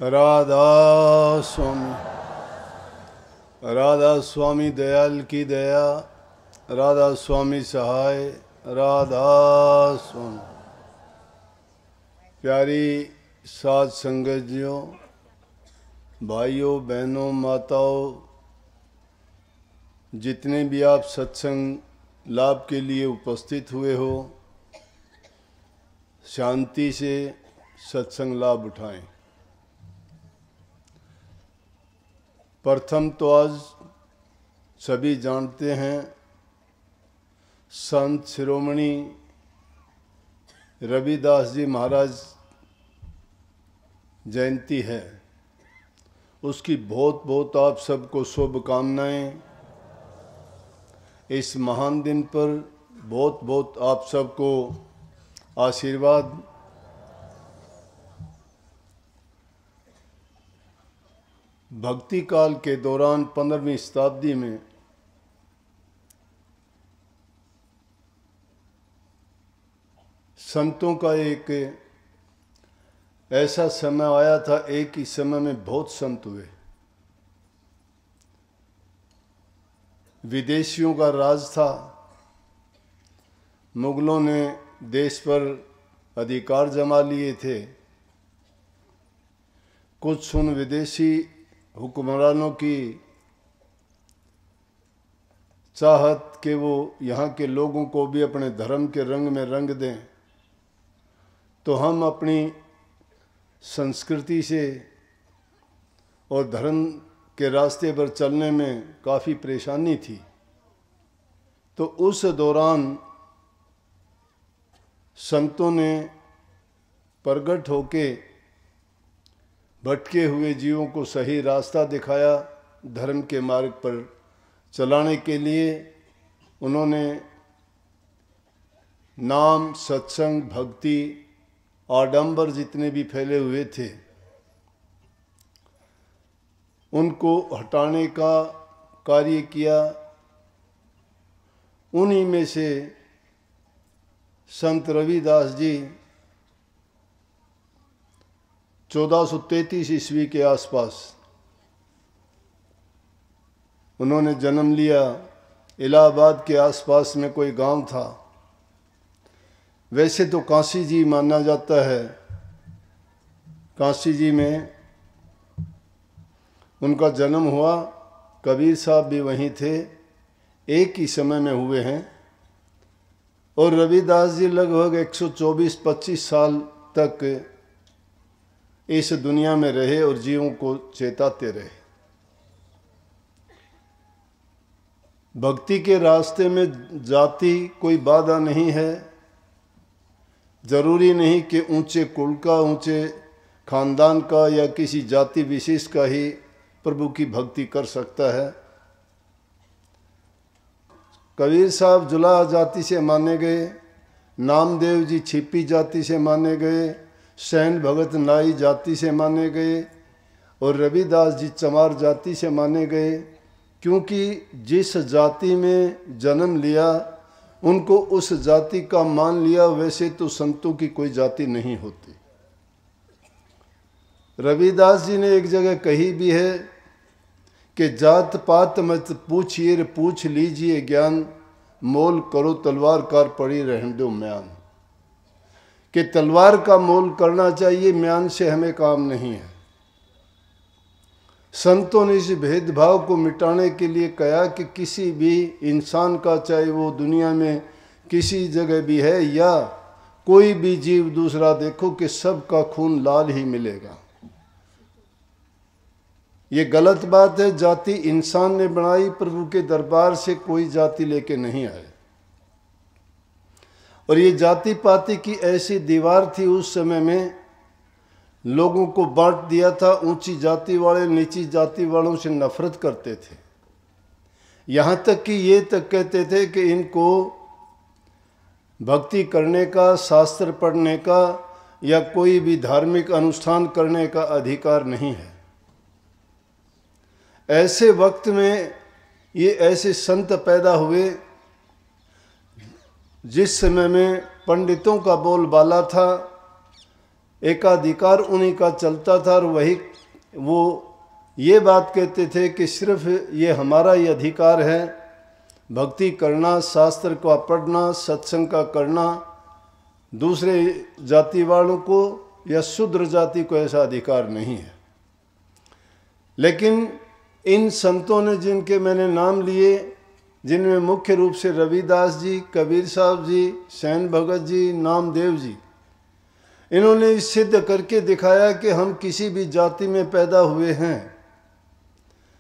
राधा स्वामी, राधा स्वामी दयाल की दया, राधा स्वामी सहाय, राधा स्वामी। प्यारी साध संगतियों, भाइयों बहनों माताओं, जितने भी आप सत्संग लाभ के लिए उपस्थित हुए हो, शांति से सत्संग लाभ उठाएं। प्रथम तो आज सभी जानते हैं संत शिरोमणि रविदास जी महाराज जयंती है। उसकी बहुत बहुत आप सबको शुभकामनाएं। इस महान दिन पर बहुत बहुत आप सबको आशीर्वाद। भक्ति काल के दौरान 15वीं शताब्दी में संतों का एक ऐसा समय आया था, एक ही समय में बहुत संत हुए। विदेशियों का राज था, मुगलों ने देश पर अधिकार जमा लिए थे। कुछ उन विदेशी हुक्मरानों की चाहत कि वो यहाँ के लोगों को भी अपने धर्म के रंग में रंग दें, तो हम अपनी संस्कृति से और धर्म के रास्ते पर चलने में काफ़ी परेशानी थी। तो उस दौरान संतों ने प्रगट होके भटके हुए जीवों को सही रास्ता दिखाया। धर्म के मार्ग पर चलाने के लिए उन्होंने नाम, सत्संग, भक्ति, आडंबर जितने भी फैले हुए थे उनको हटाने का कार्य किया। उन्हीं में से संत रविदास जी 1433 ईस्वी के आसपास उन्होंने जन्म लिया। इलाहाबाद के आसपास में कोई गांव था। वैसे तो काशी जी माना जाता है। काशी जी में उनका जन्म हुआ। कबीर साहब भी वहीं थे, एक ही समय में हुए हैं। और रविदास जी लगभग 124-25 साल तक इस दुनिया में रहे और जीवों को चेताते रहे। भक्ति के रास्ते में जाति कोई बाधा नहीं है। जरूरी नहीं कि ऊंचे कुल का, ऊंचे खानदान का या किसी जाति विशेष का ही प्रभु की भक्ति कर सकता है। कबीर साहब जुलाहा जाति से माने गए, नामदेव जी छिपी जाति से माने गए, सैन भगत नाई जाति से माने गए और रविदास जी चमार जाति से माने गए। क्योंकि जिस जाति में जन्म लिया उनको उस जाति का मान लिया। वैसे तो संतों की कोई जाति नहीं होती। रविदास जी ने एक जगह कही भी है कि जात पात मत पूछिए, पूछ लीजिए ज्ञान, मोल करो तलवार कार पड़ी रहने दो म्यान। कि तलवार का मोल करना चाहिए, म्यान से हमें काम नहीं है। संतों ने इस भेदभाव को मिटाने के लिए कहा कि किसी भी इंसान का, चाहे वो दुनिया में किसी जगह भी है या कोई भी जीव दूसरा, देखो कि सबका खून लाल ही मिलेगा। ये गलत बात है। जाति इंसान ने बनाई, प्रभु के दरबार से कोई जाति लेके नहीं आए। और ये जाति पाति की ऐसी दीवार थी उस समय में, लोगों को बांट दिया था। ऊंची जाति वाले नीची जाति वालों से नफरत करते थे। यहाँ तक कि ये तक कहते थे कि इनको भक्ति करने का, शास्त्र पढ़ने का या कोई भी धार्मिक अनुष्ठान करने का अधिकार नहीं है। ऐसे वक्त में ये ऐसे संत पैदा हुए जिस समय में पंडितों का बोलबाला था। एकाधिकार उन्हीं का चलता था, और वही वो ये बात कहते थे कि सिर्फ ये हमारा ही अधिकार है, भक्ति करना, शास्त्र का पढ़ना, सत्संग का करना। दूसरे जाति वालों को या शूद्र जाति को ऐसा अधिकार नहीं है। लेकिन इन संतों ने जिनके मैंने नाम लिए, जिनमें मुख्य रूप से रविदास जी, कबीर साहब जी, सैन भगत जी, नामदेव जी, इन्होंने सिद्ध करके दिखाया कि हम किसी भी जाति में पैदा हुए हैं,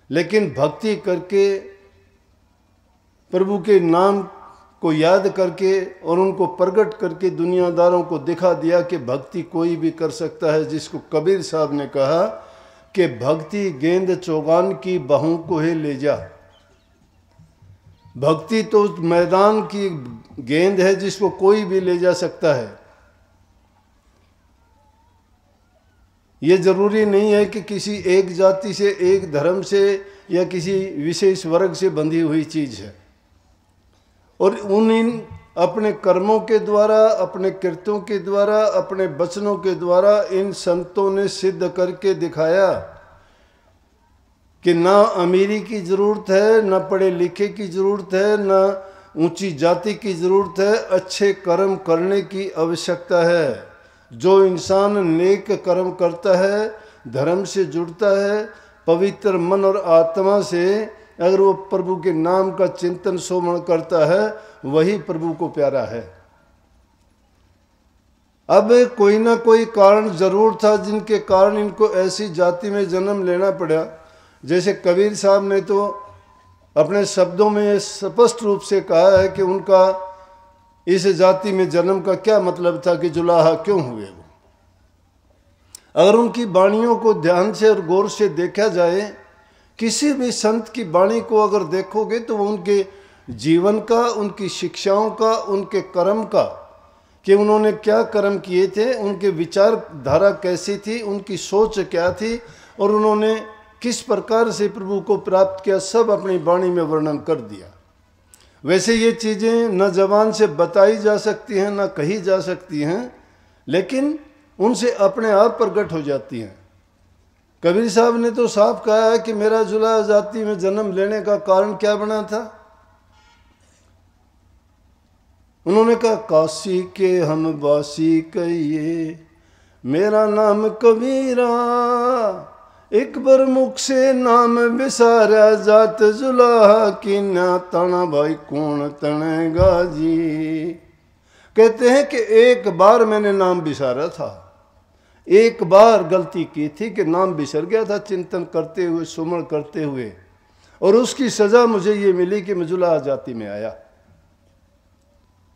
लेकिन भक्ति करके, प्रभु के नाम को याद करके और उनको प्रकट करके दुनियादारों को दिखा दिया कि भक्ति कोई भी कर सकता है। जिसको कबीर साहब ने कहा कि भक्ति गेंद चौगान की बहू को ही ले जा। भक्ति तो मैदान की गेंद है जिसको कोई भी ले जा सकता है। ये जरूरी नहीं है कि किसी एक जाति से, एक धर्म से या किसी विशेष वर्ग से बंधी हुई चीज है। और इन अपने कर्मों के द्वारा, अपने कृत्यों के द्वारा, अपने वचनों के द्वारा इन संतों ने सिद्ध करके दिखाया कि ना अमीरी की जरूरत है, ना पढ़े लिखे की जरूरत है, ना ऊंची जाति की जरूरत है, अच्छे कर्म करने की आवश्यकता है। जो इंसान नेक कर्म करता है, धर्म से जुड़ता है, पवित्र मन और आत्मा से अगर वो प्रभु के नाम का चिंतन सुमरण करता है, वही प्रभु को प्यारा है। अब कोई ना कोई कारण जरूर था जिनके कारण इनको ऐसी जाति में जन्म लेना पड़ा। जैसे कबीर साहब ने तो अपने शब्दों में स्पष्ट रूप से कहा है कि उनका इस जाति में जन्म का क्या मतलब था, कि जुलाहा क्यों हुए वो। अगर उनकी वाणियों को ध्यान से और गौर से देखा जाए, किसी भी संत की वाणी को अगर देखोगे तो वो उनके जीवन का, उनकी शिक्षाओं का, उनके कर्म का, कि उन्होंने क्या कर्म किए थे, उनके विचारधारा कैसी थी, उनकी सोच क्या थी, और उन्होंने किस प्रकार से प्रभु को प्राप्त किया, सब अपनी वाणी में वर्णन कर दिया। वैसे ये चीज़ें न जबान से बताई जा सकती हैं, न कही जा सकती हैं, लेकिन उनसे अपने आप प्रकट हो जाती हैं। कबीर साहब ने तो साफ कहा है कि मेरा जुला जाति में जन्म लेने का कारण क्या बना था। उन्होंने कहा, काशी के हम वासी कहिए, मेरा नाम कबीरा, एक बार मुख से नाम विसारा, जात जुलाहा की ना तना, भाई कौन तनेगा जी। कहते हैं कि एक बार मैंने नाम विसारा था, एक बार गलती की थी कि नाम बिसर गया था चिंतन करते हुए, सुमरण करते हुए, और उसकी सजा मुझे ये मिली कि मैं जुलाहा जाति में आया।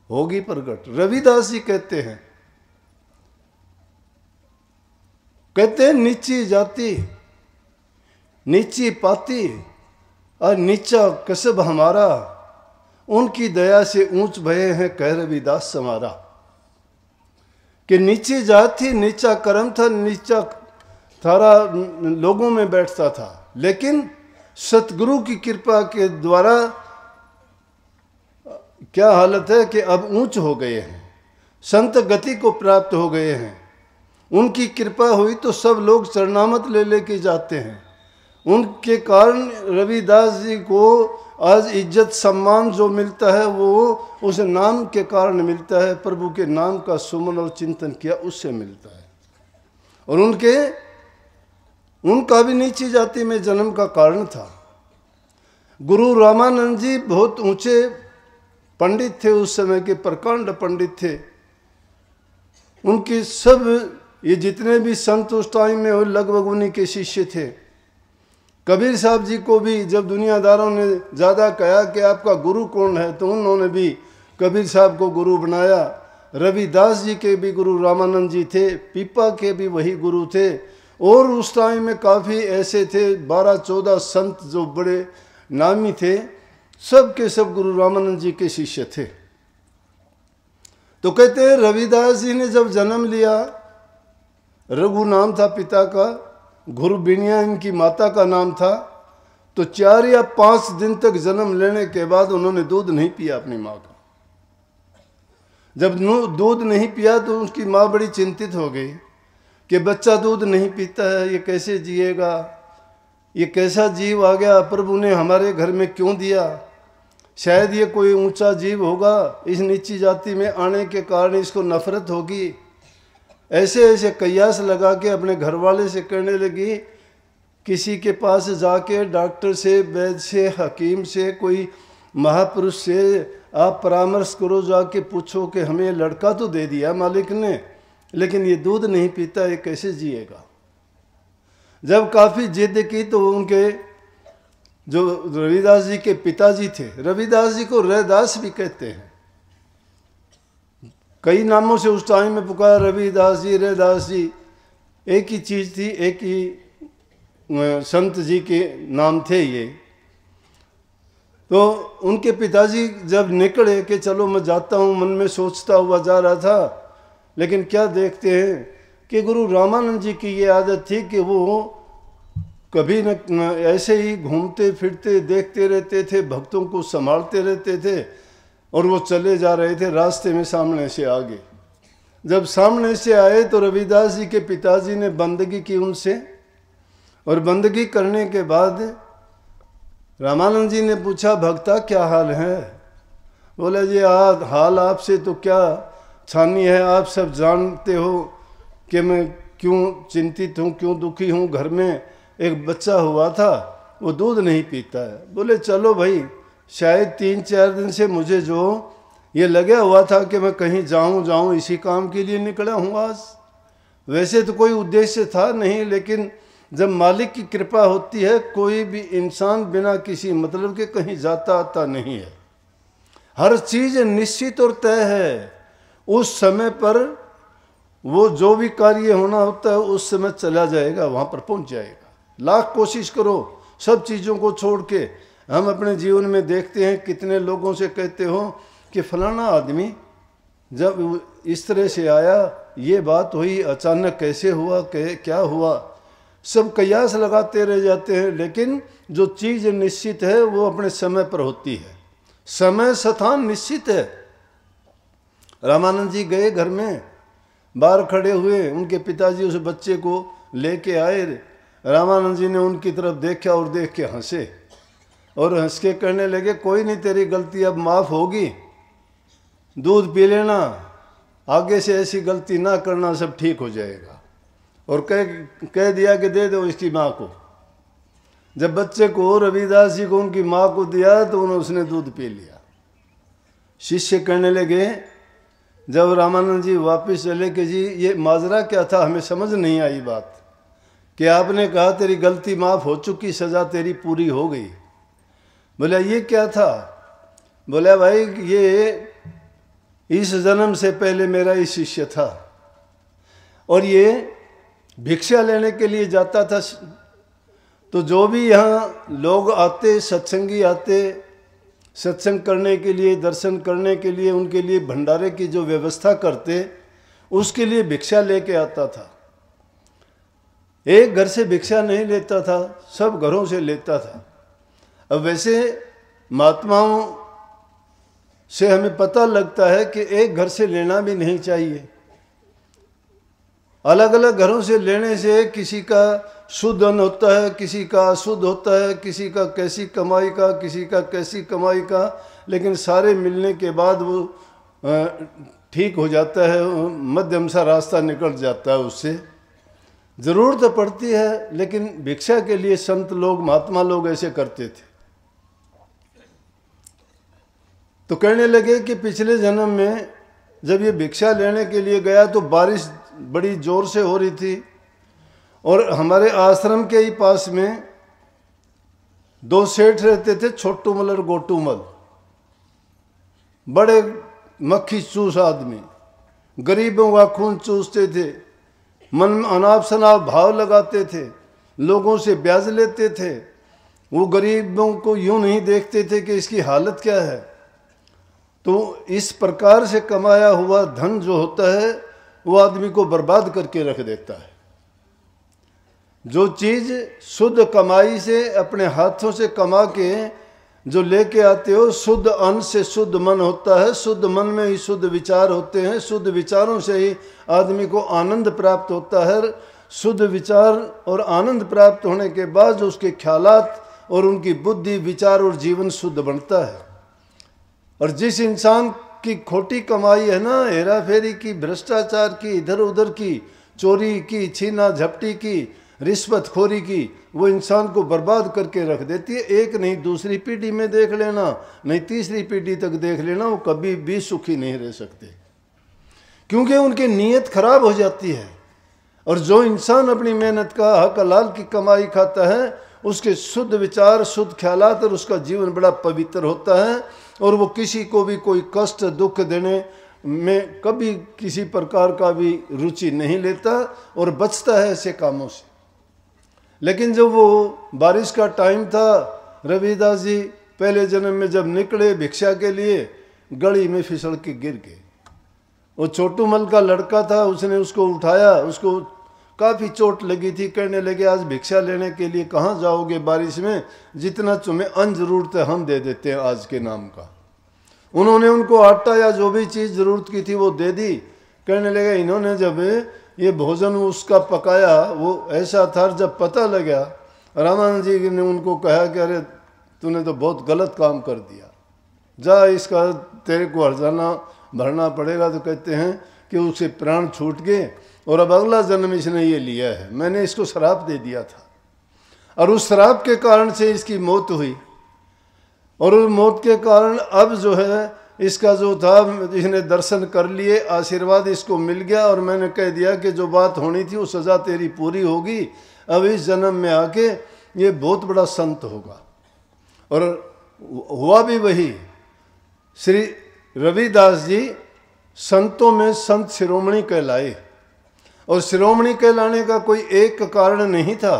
होगी प्रकट। रविदास जी कहते हैं नीची जाति, नीची पाती और नीचा कसब हमारा, उनकी दया से ऊंच भये हैं कह रविदास समारा। कि नीची जात थी, नीचा कर्म था, नीचा थारा लोगों में बैठता था, लेकिन सतगुरु की कृपा के द्वारा क्या हालत है कि अब ऊंच हो गए हैं, संत गति को प्राप्त हो गए हैं। उनकी कृपा हुई तो सब लोग चरणामत ले लेके जाते हैं। उनके कारण रविदास जी को आज इज्जत सम्मान जो मिलता है वो उस नाम के कारण मिलता है, प्रभु के नाम का सुमन और चिंतन किया उससे मिलता है। और उनका भी नीची जाति में जन्म का कारण था। गुरु रामानंद जी बहुत ऊंचे पंडित थे, उस समय के प्रकांड पंडित थे। उनके सब ये जितने भी संत उस टाइम में लगभग उन्हीं के शिष्य थे। कबीर साहब जी को भी जब दुनियादारों ने ज़्यादा कहा कि आपका गुरु कौन है, तो उन्होंने भी कबीर साहब को गुरु बनाया। रविदास जी के भी गुरु रामानंद जी थे, पीपा के भी वही गुरु थे। और उस टाइम में काफ़ी ऐसे थे 12-14 संत जो बड़े नामी थे, सब के सब गुरु रामानंद जी के शिष्य थे। तो कहते हैं रविदास जी ने जब जन्म लिया, रघु नाम था पिता का, गुरुबिनिया इनकी माता का नाम था, तो 4 या 5 दिन तक जन्म लेने के बाद उन्होंने दूध नहीं पिया अपनी माँ का। जब दूध नहीं पिया तो उसकी माँ बड़ी चिंतित हो गई कि बच्चा दूध नहीं पीता है, ये कैसे जिएगा, ये कैसा जीव आ गया, प्रभु ने हमारे घर में क्यों दिया, शायद ये कोई ऊंचा जीव होगा, इस नीची जाति में आने के कारण इसको नफरत होगी। ऐसे ऐसे कयास लगा के अपने घर वाले से कहने लगी, किसी के पास जाके डॉक्टर से, वैद्य से, हकीम से, कोई महापुरुष से आप परामर्श करो, जाके पूछो कि हमें लड़का तो दे दिया मालिक ने, लेकिन ये दूध नहीं पीता, ये कैसे जिएगा। जब काफ़ी जिद की तो उनके जो रविदास जी के पिताजी थे, रविदास जी को रैदास भी कहते हैं, कई नामों से उस टाइम में पुकारा, रविदास जी, रैदास जी, एक ही चीज़ थी, एक ही संत जी के नाम थे ये। तो उनके पिताजी जब निकले कि चलो मैं जाता हूँ, मन में सोचता हुआ जा रहा था, लेकिन क्या देखते हैं कि गुरु रामानंद जी की ये आदत थी कि वो कभी न ऐसे ही घूमते फिरते देखते रहते थे, भक्तों को संभालते रहते थे, और वो चले जा रहे थे, रास्ते में सामने से आगे। जब सामने से आए तो रविदास जी के पिताजी ने बंदगी की उनसे, और बंदगी करने के बाद रामानंद जी ने पूछा, भक्ता क्या हाल है। बोले जी हाल आपसे तो क्या छानी है, आप सब जानते हो कि मैं क्यों चिंतित हूँ, क्यों दुखी हूँ। घर में एक बच्चा हुआ था, वो दूध नहीं पीता है। बोले चलो भाई, शायद 3-4 दिन से मुझे जो ये लगा हुआ था कि मैं कहीं जाऊं, इसी काम के लिए निकला हूँ आज। वैसे तो कोई उद्देश्य था नहीं, लेकिन जब मालिक की कृपा होती है, कोई भी इंसान बिना किसी मतलब के कहीं जाता आता नहीं है। हर चीज़ निश्चित और तय है। उस समय पर वो जो भी कार्य होना होता है उस समय चला जाएगा, वहाँ पर पहुँच जाएगा। लाख कोशिश करो सब चीज़ों को छोड़ के। हम अपने जीवन में देखते हैं कितने लोगों से कहते हो कि फलाना आदमी जब इस तरह से आया, ये बात हुई, अचानक कैसे हुआ, क्या हुआ, सब कयास लगाते रह जाते हैं। लेकिन जो चीज़ निश्चित है वो अपने समय पर होती है। समय स्थान निश्चित है। रामानंद जी गए घर में, बाहर खड़े हुए, उनके पिताजी उस बच्चे को लेके आए। रामानंद जी ने उनकी तरफ देखा और देख के हंसे, और हंस के कहने लगे, कोई नहीं, तेरी गलती अब माफ़ होगी, दूध पी लेना, आगे से ऐसी गलती ना करना, सब ठीक हो जाएगा। और कह दिया कि दे दो इसकी माँ को। जब बच्चे को, रविदास जी को उनकी माँ को दिया तो उसने दूध पी लिया। शिष्य कहने लगे, जब रामानंद जी वापस चले कि जी ये माजरा क्या था, हमें समझ नहीं आई बात, कि आपने कहा तेरी गलती माफ़ हो चुकी, सज़ा तेरी पूरी हो गई। बोला ये क्या था। बोला भाई ये इस जन्म से पहले मेरा ही शिष्य था, और ये भिक्षा लेने के लिए जाता था। तो जो भी यहाँ लोग आते, सत्संगी आते, सत्संग करने के लिए, दर्शन करने के लिए, उनके लिए भंडारे की जो व्यवस्था करते, उसके लिए भिक्षा लेके आता था। एक घर से भिक्षा नहीं लेता था, सब घरों से लेता था। अब वैसे महात्माओं से हमें पता लगता है कि एक घर से लेना भी नहीं चाहिए। अलग अलग घरों से लेने से किसी का शुद्ध अन्न होता है, किसी का अशुद्ध होता है, किसी का कैसी कमाई का, किसी का कैसी कमाई का, लेकिन सारे मिलने के बाद वो ठीक हो जाता है, मध्यम सा रास्ता निकल जाता है उससे। ज़रूरत पड़ती है, लेकिन भिक्षा के लिए संत लोग, महात्मा लोग ऐसे करते थे। तो कहने लगे कि पिछले जन्म में जब ये भिक्षा लेने के लिए गया तो बारिश बड़ी ज़ोर से हो रही थी, और हमारे आश्रम के ही पास में 2 सेठ रहते थे, छोटूमल और गोटूमल, बड़े मक्खी चूस आदमी, गरीबों का खून चूसते थे, मन में अनाप शनाप भाव लगाते थे, लोगों से ब्याज लेते थे। वो गरीबों को यूं नहीं देखते थे कि इसकी हालत क्या है। तो इस प्रकार से कमाया हुआ धन जो होता है वो आदमी को बर्बाद करके रख देता है। जो चीज़ शुद्ध कमाई से, अपने हाथों से कमा के जो लेके आते हो, शुद्ध अन्न से शुद्ध मन होता है, शुद्ध मन में ही शुद्ध विचार होते हैं, शुद्ध विचारों से ही आदमी को आनंद प्राप्त होता है। शुद्ध विचार और आनंद प्राप्त होने के बाद जो उसके ख्यालात और उनकी बुद्धि, विचार और जीवन शुद्ध बनता है। और जिस इंसान की खोटी कमाई है ना, हेरा फेरी की, भ्रष्टाचार की, इधर उधर की, चोरी की, छीना झपटी की, रिश्वतखोरी की, वो इंसान को बर्बाद करके रख देती है। एक नहीं दूसरी पीढ़ी में देख लेना, नहीं तीसरी पीढ़ी तक देख लेना, वो कभी भी सुखी नहीं रह सकते, क्योंकि उनकी नीयत खराब हो जाती है। और जो इंसान अपनी मेहनत का हक हलाल की कमाई खाता है, उसके शुद्ध विचार, शुद्ध ख्यालात और उसका जीवन बड़ा पवित्र होता है, और वो किसी को भी कोई कष्ट दुख देने में कभी किसी प्रकार का भी रुचि नहीं लेता और बचता है ऐसे कामों से। लेकिन जब वो बारिश का टाइम था, रविदास जी पहले जन्म में जब निकले भिक्षा के लिए, गली में फिसल के गिर गए। वो छोटू मल का लड़का था, उसने उसको उठाया, उसको काफ़ी चोट लगी थी। कहने लगे आज भिक्षा लेने के लिए कहाँ जाओगे बारिश में, जितना तुम्हें अन्न ज़रूरत है हम दे देते हैं आज के नाम का। उन्होंने उनको आटा या जो भी चीज़ ज़रूरत की थी वो दे दी। कहने लगे इन्होंने जब ये भोजन उसका पकाया वो ऐसा था, जब पता लगा रामानंद जी ने उनको कहा कि अरे तूने तो बहुत गलत काम कर दिया, जा इसका तेरे को हर्जाना भरना पड़ेगा। तो कहते हैं कि उसे प्राण छूट गए और अब अगला जन्म इसने ये लिया है, मैंने इसको श्राप दे दिया था और उस श्राप के कारण से इसकी मौत हुई। और उस मौत के कारण अब जो है इसका जो था, इसने दर्शन कर लिए, आशीर्वाद इसको मिल गया और मैंने कह दिया कि जो बात होनी थी वो सज़ा तेरी पूरी होगी, अब इस जन्म में आके ये बहुत बड़ा संत होगा। और हुआ भी वही। श्री रविदास जी संतों में संत शिरोमणि कहलाए, और शिरोमणि कहलाने का कोई एक कारण नहीं था।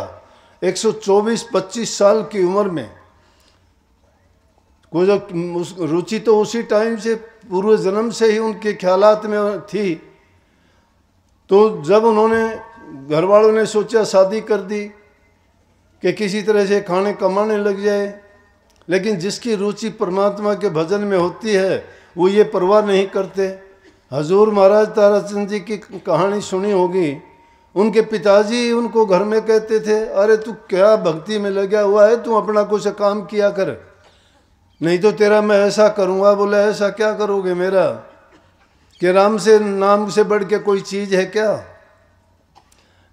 124-25 साल की उम्र में कुछ रुचि तो उसी टाइम से पूर्व जन्म से ही उनके ख्यालात में थी। तो जब उन्होंने घर वालों ने सोचा शादी कर दी कि किसी तरह से खाने कमाने लग जाए, लेकिन जिसकी रुचि परमात्मा के भजन में होती है वो ये परवाह नहीं करते। हजूर महाराज ताराचंद जी की कहानी सुनी होगी। उनके पिताजी उनको घर में कहते थे, अरे तू क्या भक्ति में लगा हुआ है, तू अपना कुछ काम किया कर, नहीं तो तेरा मैं ऐसा करूँगा। बोला ऐसा क्या करोगे मेरा, कि राम से नाम से बढ़ के कोई चीज़ है क्या।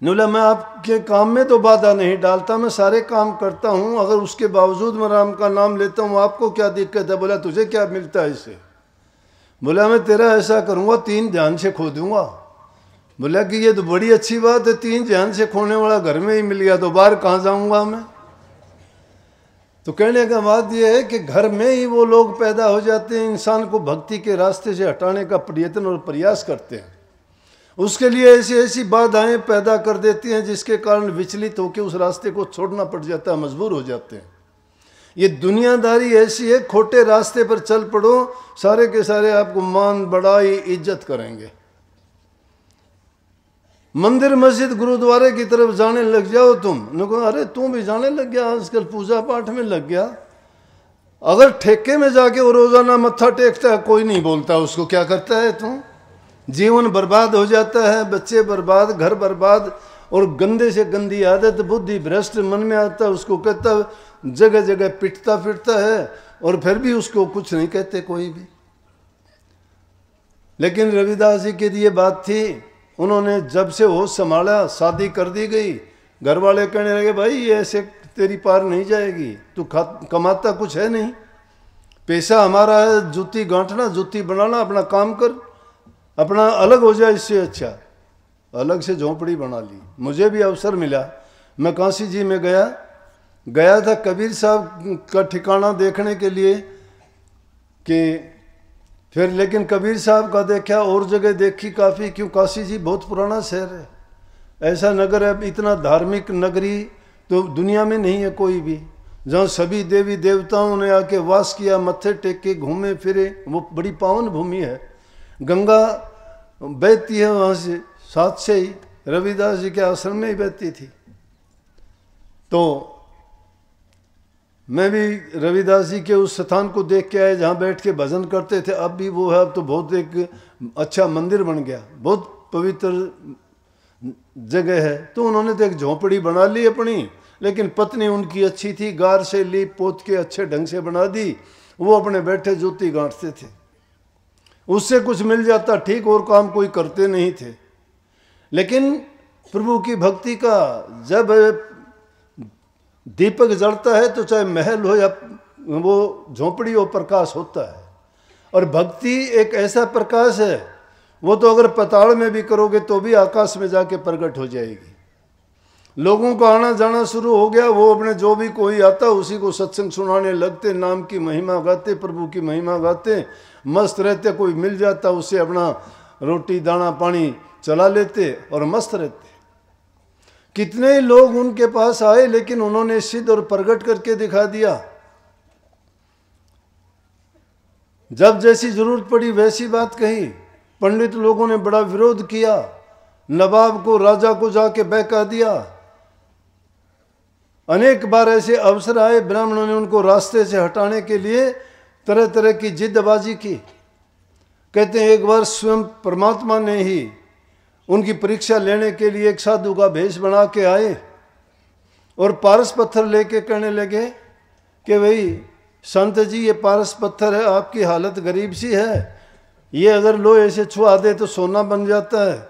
बोला मैं आपके काम में तो बाधा नहीं डालता, मैं सारे काम करता हूँ, अगर उसके बावजूद मैं राम का नाम लेता हूँ आपको क्या दिक्कत है। बोला तुझे क्या मिलता है इससे। बोला मैं तेरा ऐसा करूँगा 3 ध्यान से खो दूँगा। बोला कि ये तो बड़ी अच्छी बात है, 3 ध्यान से खोने वाला घर में ही मिल गया तो बाहर कहाँ जाऊँगा मैं। तो कहने का बात यह है कि घर में ही वो लोग पैदा हो जाते हैं, इंसान को भक्ति के रास्ते से हटाने का प्रयत्न और प्रयास करते हैं। उसके लिए ऐसी ऐसी बाधाएं पैदा कर देती हैं जिसके कारण विचलित होकर उस रास्ते को छोड़ना पड़ जाता है, मजबूर हो जाते हैं। ये दुनियादारी ऐसी है, खोटे रास्ते पर चल पड़ो, सारे के सारे आपको मान बढ़ाई इज्जत करेंगे। मंदिर मस्जिद गुरुद्वारे की तरफ जाने लग जाओ तुम, कहो अरे तू भी जाने लग गया, आजकल पूजा पाठ में लग गया। अगर ठेके में जाके वो रोजाना मत्था टेकता है कोई नहीं बोलता उसको, क्या करता है तू। जीवन बर्बाद हो जाता है, बच्चे बर्बाद, घर बर्बाद, और गंदे से गंदी आदत, बुद्धि भ्रष्ट मन में आता है, उसको कहता जगह जगह पिटता फिरता है और फिर भी उसको कुछ नहीं कहते कोई भी। लेकिन रविदास जी के लिए बात थी, उन्होंने जब से होश संभाला शादी कर दी गई। घर वाले कहने लगे भाई ये ऐसे तेरी पार नहीं जाएगी, तू कमाता कुछ है नहीं, पैसा हमारा है, जूती गांठना जूती बनाना, अपना काम कर, अपना अलग हो जाए, इससे अच्छा अलग से झोंपड़ी बना ली। मुझे भी अवसर मिला, मैं काशी जी में गया था कबीर साहब का ठिकाना देखने के लिए कि फिर, लेकिन कबीर साहब का देखा और जगह देखी काफ़ी, क्यों काशी जी बहुत पुराना शहर है, ऐसा नगर है, इतना धार्मिक नगरी तो दुनिया में नहीं है कोई भी, जहाँ सभी देवी देवताओं ने आके वास किया, मत्थे टेक के घूमे फिरे, वो बड़ी पावन भूमि है। गंगा बहती है वहाँ से, साथ से ही रविदास जी के आश्रम में ही बहती थी। तो मैं भी रविदास जी के उस स्थान को देख के आए जहाँ बैठ के भजन करते थे। अब भी वो है, अब तो बहुत एक अच्छा मंदिर बन गया, बहुत पवित्र जगह है। तो उन्होंने तो एक झोंपड़ी बना ली अपनी, लेकिन पत्नी उनकी अच्छी थी, गार से लीप पोत के अच्छे ढंग से बना दी। वो अपने बैठे ज्योति गांठते थे, उससे कुछ मिल जाता ठीक, और काम कोई करते नहीं थे। लेकिन प्रभु की भक्ति का जब दीपक जलता है तो चाहे महल हो या वो झोंपड़ी हो, प्रकाश होता है। और भक्ति एक ऐसा प्रकाश है, वो तो अगर पाताल में भी करोगे तो भी आकाश में जाके प्रकट हो जाएगी। लोगों का आना जाना शुरू हो गया, वो अपने जो भी कोई आता उसी को सत्संग सुनाने लगते, नाम की महिमा गाते, प्रभु की महिमा गाते, मस्त रहते। कोई मिल जाता उससे अपना रोटी दाना पानी चला लेते और मस्त रहते। कितने ही लोग उनके पास आए, लेकिन उन्होंने सिद्ध और प्रकट करके दिखा दिया। जब जैसी जरूरत पड़ी वैसी बात कही। पंडित लोगों ने बड़ा विरोध किया, नवाब को राजा को जाके बहका दिया। अनेक बार ऐसे अवसर आए, ब्राह्मणों ने उनको रास्ते से हटाने के लिए तरह तरह की जिद्दबाजी की। कहते हैं एक बार स्वयं परमात्मा ने ही उनकी परीक्षा लेने के लिए एक साधु का भेष बना के आए और पारस पत्थर लेके कहने लगे कि भाई संत जी, ये पारस पत्थर है, आपकी हालत गरीब सी है, ये अगर लो ऐसे छुआ दे तो सोना बन जाता है।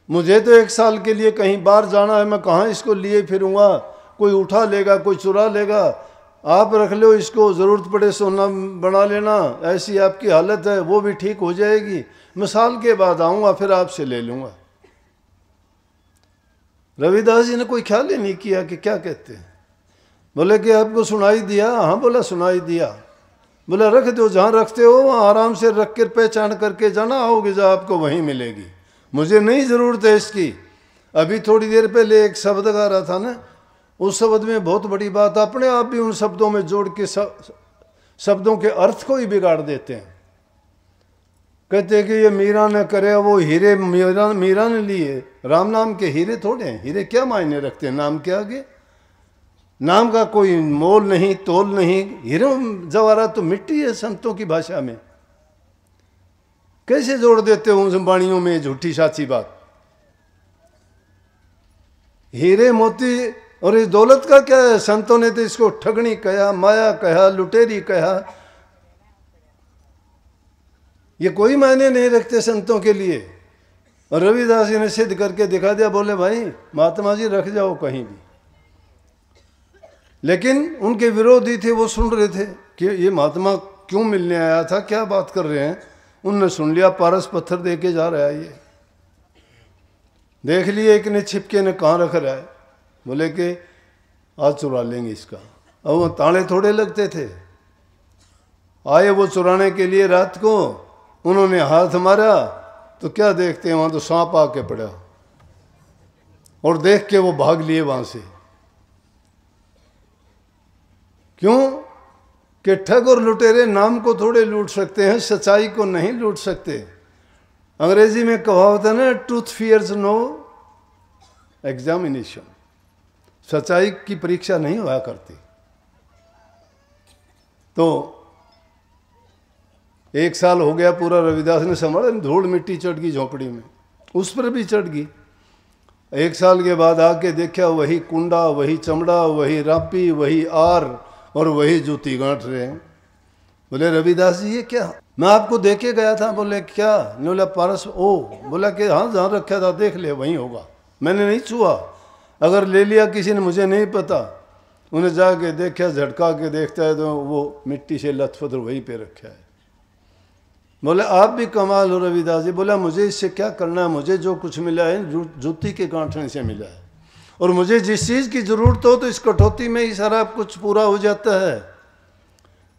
मुझे तो 1 साल के लिए कहीं बाहर जाना है, मैं कहाँ इसको लिए फिरूंगा, कोई उठा लेगा, कोई चुरा लेगा। आप रख लो इसको, ज़रूरत पड़े सोना बना लेना, ऐसी आपकी हालत है, वो भी ठीक हो जाएगी। मैं साल के बाद आऊँगा, फिर आपसे ले लूँगा। रविदास जी ने कोई ख्याल ही नहीं किया कि क्या कहते हैं। बोले कि आपको सुनाई दिया? हाँ, बोला सुनाई दिया। बोला रख दो, जहाँ रखते हो वहाँ आराम से रख कर पहचान करके जाना, आओगे जहाँ आपको वहीं मिलेगी, मुझे नहीं ज़रूरत है इसकी। अभी थोड़ी देर पहले एक शब्द गा रहा था ना, उस शब्द में बहुत बड़ी बात, अपने आप भी उन शब्दों में जोड़ के शब्दों के अर्थ को ही बिगाड़ देते हैं। कहते हैं कि ये मीरा ने करे वो हीरे मीरा ने लिए, राम नाम के हीरे थोड़े हैं। हीरे क्या मायने रखते हैं नाम के आगे? नाम का कोई मोल नहीं, तोल नहीं। हीरे जवाहरात तो मिट्टी है संतों की भाषा में। कैसे जोड़ देते हो उन वाणियों में झूठी साची बात? हीरे मोती और इस दौलत का क्या है? संतों ने तो इसको ठगनी कहा, माया कहा, लुटेरी कहा। ये कोई मायने नहीं रखते संतों के लिए। और रविदास जी ने सिद्ध करके दिखा दिया। बोले भाई महात्मा जी रख जाओ कहीं भी। लेकिन उनके विरोधी थे, वो सुन रहे थे कि ये महात्मा क्यों मिलने आया था, क्या बात कर रहे हैं। उनने सुन लिया, पारस पत्थर दे के जा रहा है। ये देख लिए एक ने छिपके ने कहाँ रख रहा है। बोले कि आज चुरा लेंगे इसका। अब वो ताले थोड़े लगते थे। आए वो चुराने के लिए, रात को उन्होंने हाथ मारा तो क्या देखते हैं, वहाँ तो सांप आके पड़ा और देख के वो भाग लिए वहाँ से। क्यों कि ठग और लुटेरे नाम को थोड़े लूट सकते हैं, सच्चाई को नहीं लूट सकते। अंग्रेजी में कहावत है ना, ट्रूथ फियर्स नो एग्जामिनेशन। सच्चाई की परीक्षा नहीं हुआ करती। तो 1 साल हो गया पूरा, रविदास ने संभाला, धूल मिट्टी चढ़ गई झोंपड़ी में, उस पर भी चढ़ गई। 1 साल के बाद आके देखा, वही कुंडा, वही चमड़ा, वही रापी, वही आर और वही जूती गांठ रहे हैं। बोले रविदास जी ये क्या? मैं आपको देखे गया था। बोले क्या? बोला पारस। ओ बोला कि हाँ जहाँ रखा था देख ले, वहीं होगा। मैंने नहीं छुआ, अगर ले लिया किसी ने मुझे नहीं पता। उन्हें जाके देखा, झटका के देखता है तो वो मिट्टी से लथपथ वहीं पे रखा है। बोले आप भी कमाल हो रविदास जी। बोला मुझे इससे क्या करना है, मुझे जो कुछ मिला है जूती के गांठने से मिला है, और मुझे जिस चीज़ की ज़रूरत हो तो इस कटौती में ही सारा कुछ पूरा हो जाता है।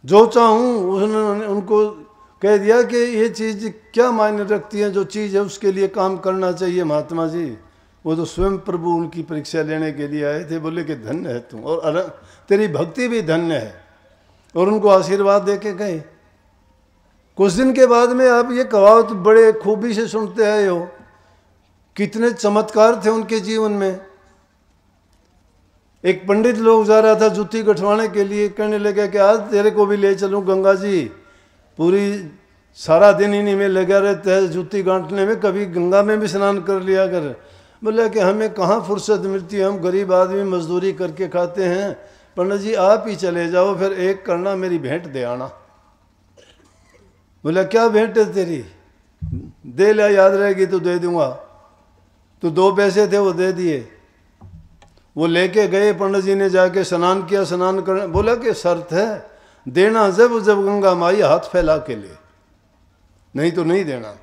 जो चाहूँ उसने उनको कह दिया कि ये चीज़ क्या मायने रखती है, जो चीज़ है उसके लिए काम करना चाहिए महात्मा जी। वो तो स्वयं प्रभु उनकी परीक्षा लेने के लिए आए थे। बोले कि धन्य है तुम, और तेरी भक्ति भी धन्य है। और उनको आशीर्वाद दे के गए। कुछ दिन के बाद में आप ये कहावत बड़े खूबी से सुनते आए हो, कितने चमत्कार थे उनके जीवन में। एक पंडित लोग जा रहा था जूती गठवाने के लिए, कहने लगा कि आज तेरे को भी ले चलूं गंगा जी, पूरी सारा दिन इन्हीं में लगा रहता है जूती गांठने में, कभी गंगा में भी स्नान कर लिया कर। बोला कि हमें कहाँ फुर्सत मिलती है, हम गरीब आदमी मजदूरी करके खाते हैं, पंडित जी आप ही चले जाओ, फिर एक करना मेरी भेंट दे आना। बोला क्या भेंट है तेरी, दे लिया, याद रहेगी तो दे दूंगा। तो 2 पैसे थे वो दे दिए, वो लेके गए, पंडित जी ने जाके स्नान किया, स्नान कर, बोला कि शर्त है देना जब जब गंगा माई हाथ फैला के ले, नहीं तो नहीं देना।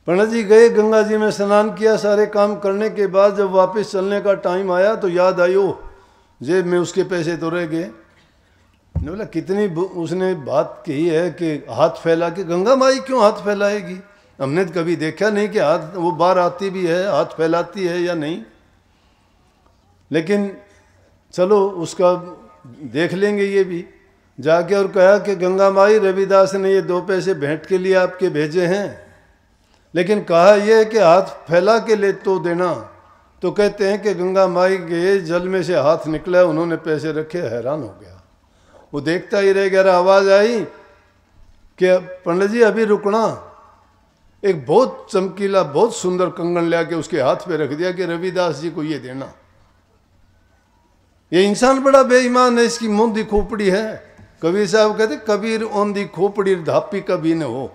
पंडित जी गए, गंगा जी में स्नान किया, सारे काम करने के बाद जब वापस चलने का टाइम आया तो याद आई, ओ जेब में उसके पैसे तो रह गए। बोला कितनी उसने बात कही है कि हाथ फैला के, गंगा माई क्यों हाथ फैलाएगी, हमने तो कभी देखा नहीं कि हाथ वो बाहर आती भी है, हाथ फैलाती है या नहीं। लेकिन चलो उसका देख लेंगे ये भी। जाके और कहा कि गंगा माई रविदास ने ये 2 पैसे भेंट के लिए आपके भेजे हैं, लेकिन कहा यह है कि हाथ फैला के ले तो देना। तो कहते हैं कि गंगा माई के जल में से हाथ निकला, उन्होंने पैसे रखे, हैरान हो गया, वो देखता ही रह गया। आवाज़ आई कि पंडित जी अभी रुकना, एक बहुत चमकीला बहुत सुंदर कंगन ला के उसके हाथ पे रख दिया कि रविदास जी को ये देना। ये इंसान बड़ा बेईमान है, इसकी मुंह दी खोपड़ी है। कबीर साहब कहते कबीर ओंधी खोपड़ी धापी कभी न हो,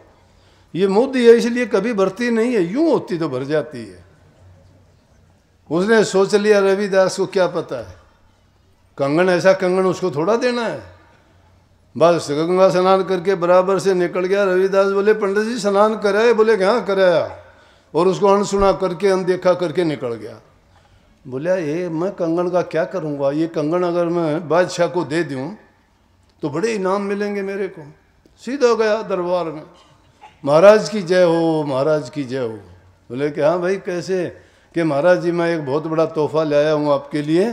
ये मोदी है इसलिए कभी भरती नहीं है, यूं होती तो भर जाती है। उसने सोच लिया रविदास को क्या पता है, कंगन ऐसा कंगन उसको थोड़ा देना है। बस गंगा स्नान करके बराबर से निकल गया। रविदास बोले पंडित जी स्नान कराए, बोले हाँ कराया, और उसको अनसुना करके अनदेखा करके निकल गया। बोला ये मैं कंगन का क्या करूँगा, ये कंगन अगर मैं बादशाह को दे दूँ तो बड़े इनाम मिलेंगे मेरे को। सीधा गया दरबार में, महाराज की जय हो, महाराज की जय हो। बोले कि हाँ भाई कैसे, कि महाराज जी मैं एक बहुत बड़ा तोहफा लाया हूँ आपके लिए,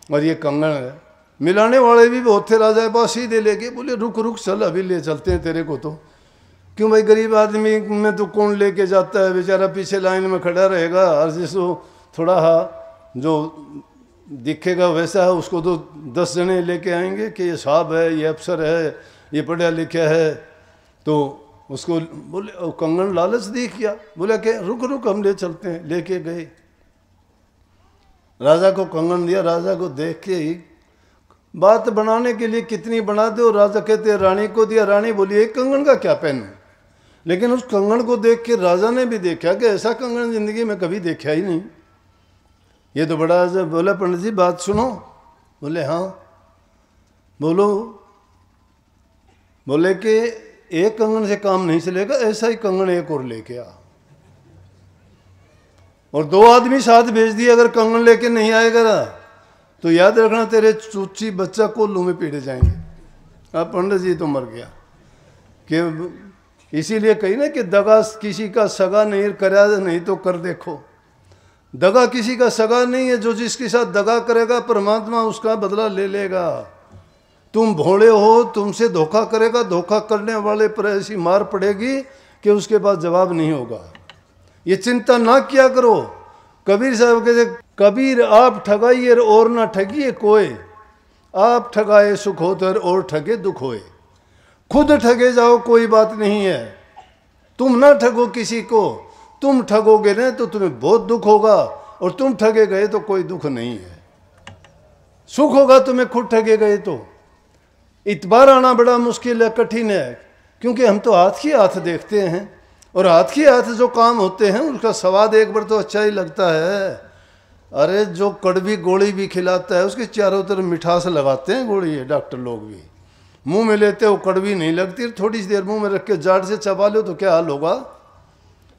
और ये कंगन है। मिलाने वाले भी बहुत थे, राजा के पास सीधे लेके बोले रुक रुक चल अभी ले चलते हैं तेरे को। तो क्यों भाई, गरीब आदमी में तो कौन लेके जाता है, बेचारा पीछे लाइन में खड़ा रहेगा, और जिसको थोड़ा जो दिखेगा वैसा है उसको तो 10 जने लेके आएंगे कि ये साहब है, ये अफसर है, ये पढ़ा लिखा है। तो उसको बोले कंगन लालच दिख गया, बोला कि रुक रुक हम ले चलते हैं। लेके गए, राजा को कंगन दिया। राजा को देख के ही बात बनाने के लिए कितनी बना दो, राजा कहते रानी को दिया। रानी बोली एक कंगन का क्या पहनूं, लेकिन उस कंगन को देख के राजा ने भी देखा कि ऐसा कंगन जिंदगी में कभी देखा ही नहीं, ये तो बड़ा। बोला पंडित जी बात सुनो। बोले हाँ बोलो। बोले कि एक कंगन से काम नहीं चलेगा, ऐसा ही कंगन एक और लेके आ। और 2 आदमी साथ भेज दिए, अगर कंगन लेके नहीं आएगा ना तो याद रखना तेरे चूची बच्चा कोल्लू में पीड़े जाएंगे। अब पंडित जी तो मर गया। कि इसीलिए कही ना कि दगा किसी का सगा नहीं करा, नहीं तो कर देखो। दगा किसी का सगा नहीं है, जो जिसके साथ दगा करेगा परमात्मा उसका बदला ले लेगा। तुम भोले हो, तुमसे धोखा करेगा, धोखा करने वाले पर ऐसी मार पड़ेगी कि उसके पास जवाब नहीं होगा। ये चिंता ना किया करो। कबीर साहब कहते कबीर आप ठगाइए और ना ठगिए कोई, आप ठगाए सुख होते और ठगे दुख होए। खुद ठगे जाओ कोई बात नहीं है, तुम ना ठगो किसी को। तुम ठगोगे ना तो तुम्हें बहुत दुख होगा, और तुम ठगे गए तो कोई दुख नहीं है। सुख होगा तुम्हें खुद ठगे गए तो। इतबार आना बड़ा मुश्किल है, कठिन है, क्योंकि हम तो हाथ ही हाथ देखते हैं, और हाथ ही हाथ जो काम होते हैं उसका स्वाद एक बार तो अच्छा ही लगता है। अरे जो कड़वी गोली भी खिलाता है उसके चारों तरफ मिठास लगाते हैं गोली है, डॉक्टर लोग भी मुंह में लेते हो कड़वी नहीं लगती, थोड़ी सी देर मुंह में रख के जाट से चबा लो तो क्या हाल होगा।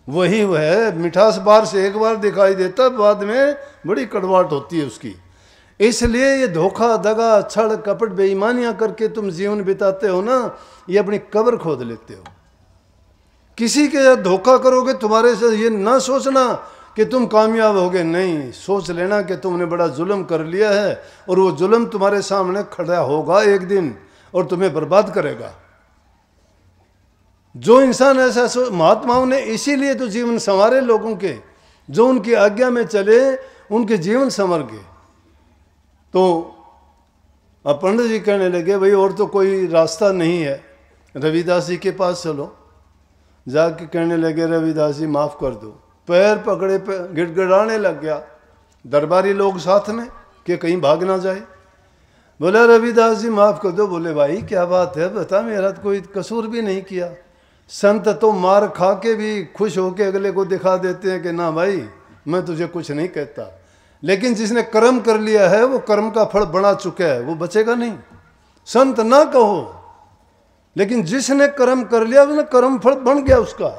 वही है, मिठास बाहर से एक बार दिखाई देता, बाद में बड़ी कड़वाहट होती है उसकी। इसलिए ये धोखा दगा छड़ कपट बेईमानियां करके तुम जीवन बिताते हो ना, ये अपनी कब्र खोद लेते हो। किसी के साथ धोखा करोगे, तुम्हारे से ये ना सोचना कि तुम कामयाब होगे, नहीं, सोच लेना कि तुमने बड़ा जुल्म कर लिया है, और वो जुल्म तुम्हारे सामने खड़ा होगा एक दिन और तुम्हें बर्बाद करेगा। जो इंसान ऐसा महात्माओं ने इसीलिए तो जीवन संवारे लोगों के, जो उनकी आज्ञा में चले उनके जीवन संवर गए। तो अब पंडित जी कहने लगे भाई और तो कोई रास्ता नहीं है, रविदास जी के पास चलो। जाके कहने लगे रविदास जी माफ़ कर दो। पैर पकड़े पे गिड़गिड़ाने लग गया, दरबारी लोग साथ में कि कहीं भाग ना जाए। बोला रविदास जी माफ़ कर दो। बोले भाई क्या बात है, बता, मेरा तो कोई कसूर भी नहीं किया। संत तो मार खा के भी खुश होके अगले को दिखा देते हैं कि ना भाई मैं तुझे कुछ नहीं कहता, लेकिन जिसने कर्म कर लिया है वो कर्म का फल बना चुका है, वो बचेगा नहीं। संत ना कहो, लेकिन जिसने कर्म कर लिया उसने कर्म फल बन गया उसका।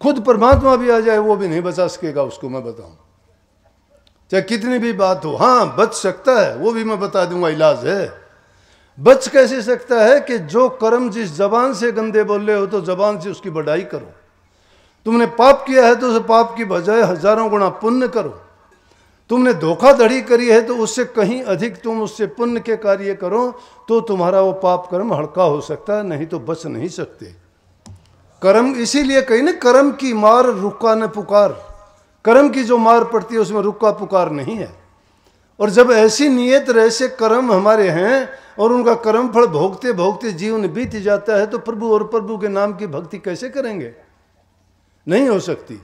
खुद परमात्मा भी आ जाए वो भी नहीं बचा सकेगा उसको, मैं बताऊं, चाहे कितनी भी बात हो। हाँ बच सकता है, वो भी मैं बता दूंगा, इलाज है। बच कैसे सकता है कि जो कर्म जिस जबान से गंदे बोल रहे हो तो जबान से उसकी बढ़ाई करो। तुमने पाप किया है तो उस पाप की बजाय हजारों गुना पुण्य करो। तुमने धोखाधड़ी करी है तो उससे कहीं अधिक तुम उससे पुण्य के कार्य करो, तो तुम्हारा वो पाप कर्म हल्का हो सकता है, नहीं तो बच नहीं सकते। कर्म इसीलिए कहीं ना, कर्म की मार रुका न पुकार। कर्म की जो मार पड़ती है उसमें रुका पुकार नहीं है। और जब ऐसी नियत ऐसे कर्म हमारे हैं और उनका कर्म फल भोगते भोगते जीवन बीत जाता है, तो प्रभु और प्रभु के नाम की भक्ति कैसे करेंगे? नहीं हो सकती।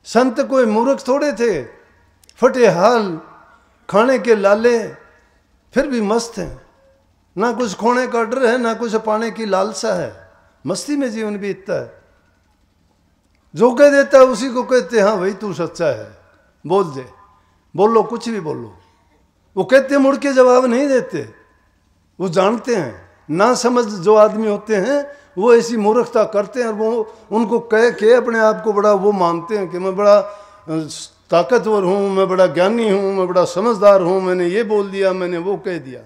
संत कोई मूर्ख थोड़े थे, फटे हाल, खाने के लाले, फिर भी मस्त हैं। ना कुछ खोने का डर है, ना कुछ पाने की लालसा है, मस्ती में जीवन बीतता है। जो कह देता है उसी को कहते हैं हाँ भाई तू सच्चा है, बोल दे, बोलो कुछ भी बोलो। वो कहते मुड़ के जवाब नहीं देते, वो जानते हैं। ना समझ जो आदमी होते हैं वो ऐसी मूर्खता करते हैं और वो उनको कह के अपने आप को बड़ा वो मानते हैं कि मैं बड़ा ताकतवर हूँ, मैं बड़ा ज्ञानी हूँ, मैं बड़ा समझदार हूँ, मैंने ये बोल दिया, मैंने वो कह दिया।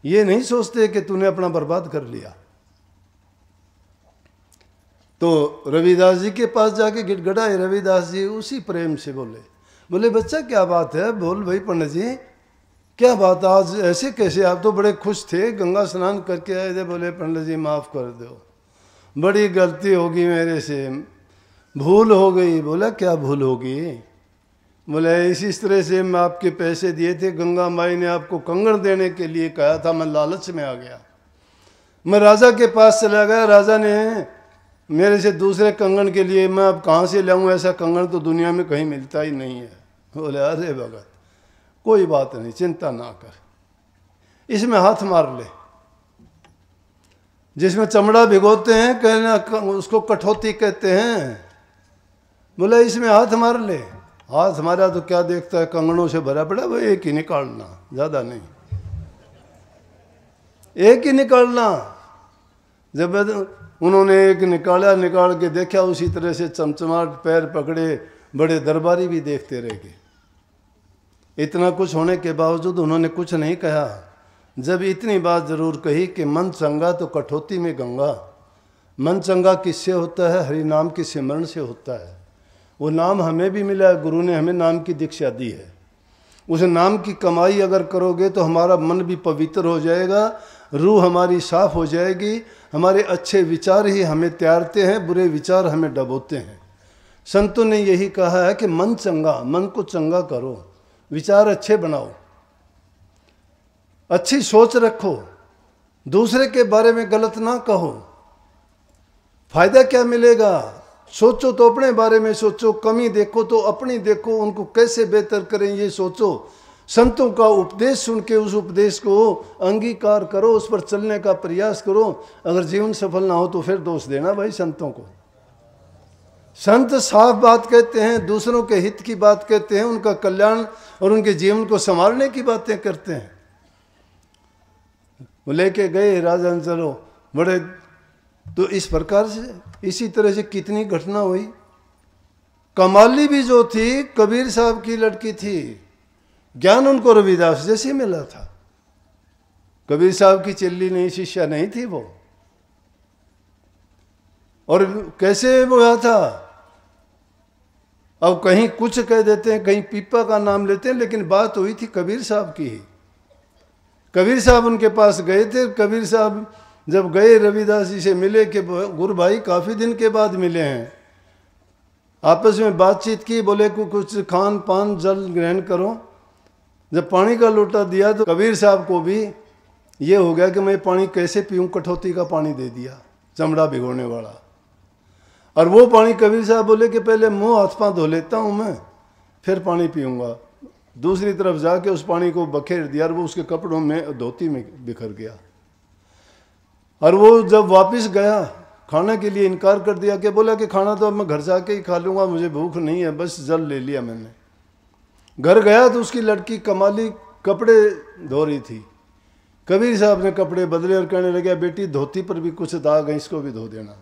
ये नहीं सोचते कि तूने अपना बर्बाद कर लिया। तो रविदास जी के पास जाके गिड़गिड़ाए। रविदास जी उसी प्रेम से बोले, बोले बच्चा क्या बात है, बोल भाई पंडित जी क्या बात, आज ऐसे कैसे, आप तो बड़े खुश थे, गंगा स्नान करके आए थे। बोले पंडित जी माफ़ कर दो, बड़ी गलती होगी मेरे से, भूल हो गई। बोला क्या भूल होगी? बोले इस तरह से मैं आपके पैसे दिए थे, गंगा माई ने आपको कंगन देने के लिए कहा था, मैं लालच में आ गया, मैं राजा के पास चला गया, राजा ने मेरे से दूसरे कंगन के लिए, मैं अब कहाँ से लाऊं, ऐसा कंगन तो दुनिया में कहीं मिलता ही नहीं है। बोले अरे भगत कोई बात नहीं, चिंता ना कर, इसमें हाथ मार ले। जिसमें चमड़ा भिगोते हैं कहना उसको कठौती कहते हैं। बोले इसमें हाथ मार ले। हाथ मारा तो क्या देखता है, कंगनों से भरा पड़ा, वो एक ही निकालना, ज्यादा नहीं, एक ही निकालना। जब उन्होंने एक निकाला, निकाल के देखा उसी तरह से चमचमाट, पैर पकड़े, बड़े दरबारी भी देखते रह गए। इतना कुछ होने के बावजूद उन्होंने कुछ नहीं कहा। जब इतनी बात जरूर कही कि मन चंगा तो कठौती में गंगा। मन चंगा किससे होता है? हरि नाम के सिमरण से होता है। वो नाम हमें भी मिला है, गुरु ने हमें नाम की दीक्षा दी है। उस नाम की कमाई अगर करोगे तो हमारा मन भी पवित्र हो जाएगा, रूह हमारी साफ हो जाएगी। हमारे अच्छे विचार ही हमें त्यारते हैं, बुरे विचार हमें डबोते हैं। संतों ने यही कहा है कि मन चंगा, मन को चंगा करो, विचार अच्छे बनाओ, अच्छी सोच रखो, दूसरे के बारे में गलत ना कहो। फायदा क्या मिलेगा? सोचो तो अपने बारे में सोचो, कमी देखो तो अपनी देखो, उनको कैसे बेहतर करें ये सोचो। संतों का उपदेश सुन के उस उपदेश को अंगीकार करो, उस पर चलने का प्रयास करो। अगर जीवन सफल ना हो तो फिर दोष देना भाई संतों को। संत साफ बात कहते हैं, दूसरों के हित की बात कहते हैं, उनका कल्याण और उनके जीवन को संभालने की बातें करते हैं। वो लेके गए राजन, चलो बड़े। तो इस प्रकार से इसी तरह से कितनी घटना हुई। कमाली भी जो थी कबीर साहब की लड़की थी, ज्ञान उनको रविदास जैसे मिला था। कबीर साहब की चिल्ली नहीं, शिष्या नहीं थी वो। और कैसे बोया था, अब कहीं कुछ कह देते हैं, कहीं पीपा का नाम लेते हैं, लेकिन बात हुई थी कबीर साहब की ही। कबीर साहब उनके पास गए थे। कबीर साहब जब गए रविदास जी से मिले कि गुरु भाई काफ़ी दिन के बाद मिले हैं, आपस में बातचीत की। बोले को कुछ खान पान जल ग्रहण करो। जब पानी का लोटा दिया तो कबीर साहब को भी ये हो गया कि मैं पानी कैसे पीऊँ, कठौती का पानी दे दिया, चमड़ा भिगोने वाला। और वो पानी कबीर साहब बोले कि पहले मुंह हाथ पांव धो लेता हूँ मैं, फिर पानी पीऊँगा। दूसरी तरफ जाके उस पानी को बखेर दिया और वो उसके कपड़ों में, धोती में बिखर गया। और वो जब वापस गया खाने के लिए इनकार कर दिया, कि बोला कि खाना तो अब मैं घर जाके ही खा लूँगा, मुझे भूख नहीं है, बस जल ले लिया मैंने। घर गया तो उसकी लड़की कमाली कपड़े धो रही थी। कबीर साहब ने कपड़े बदले और कहने लगे, बेटी धोती पर भी कुछ दाग है, इसको भी धो देना।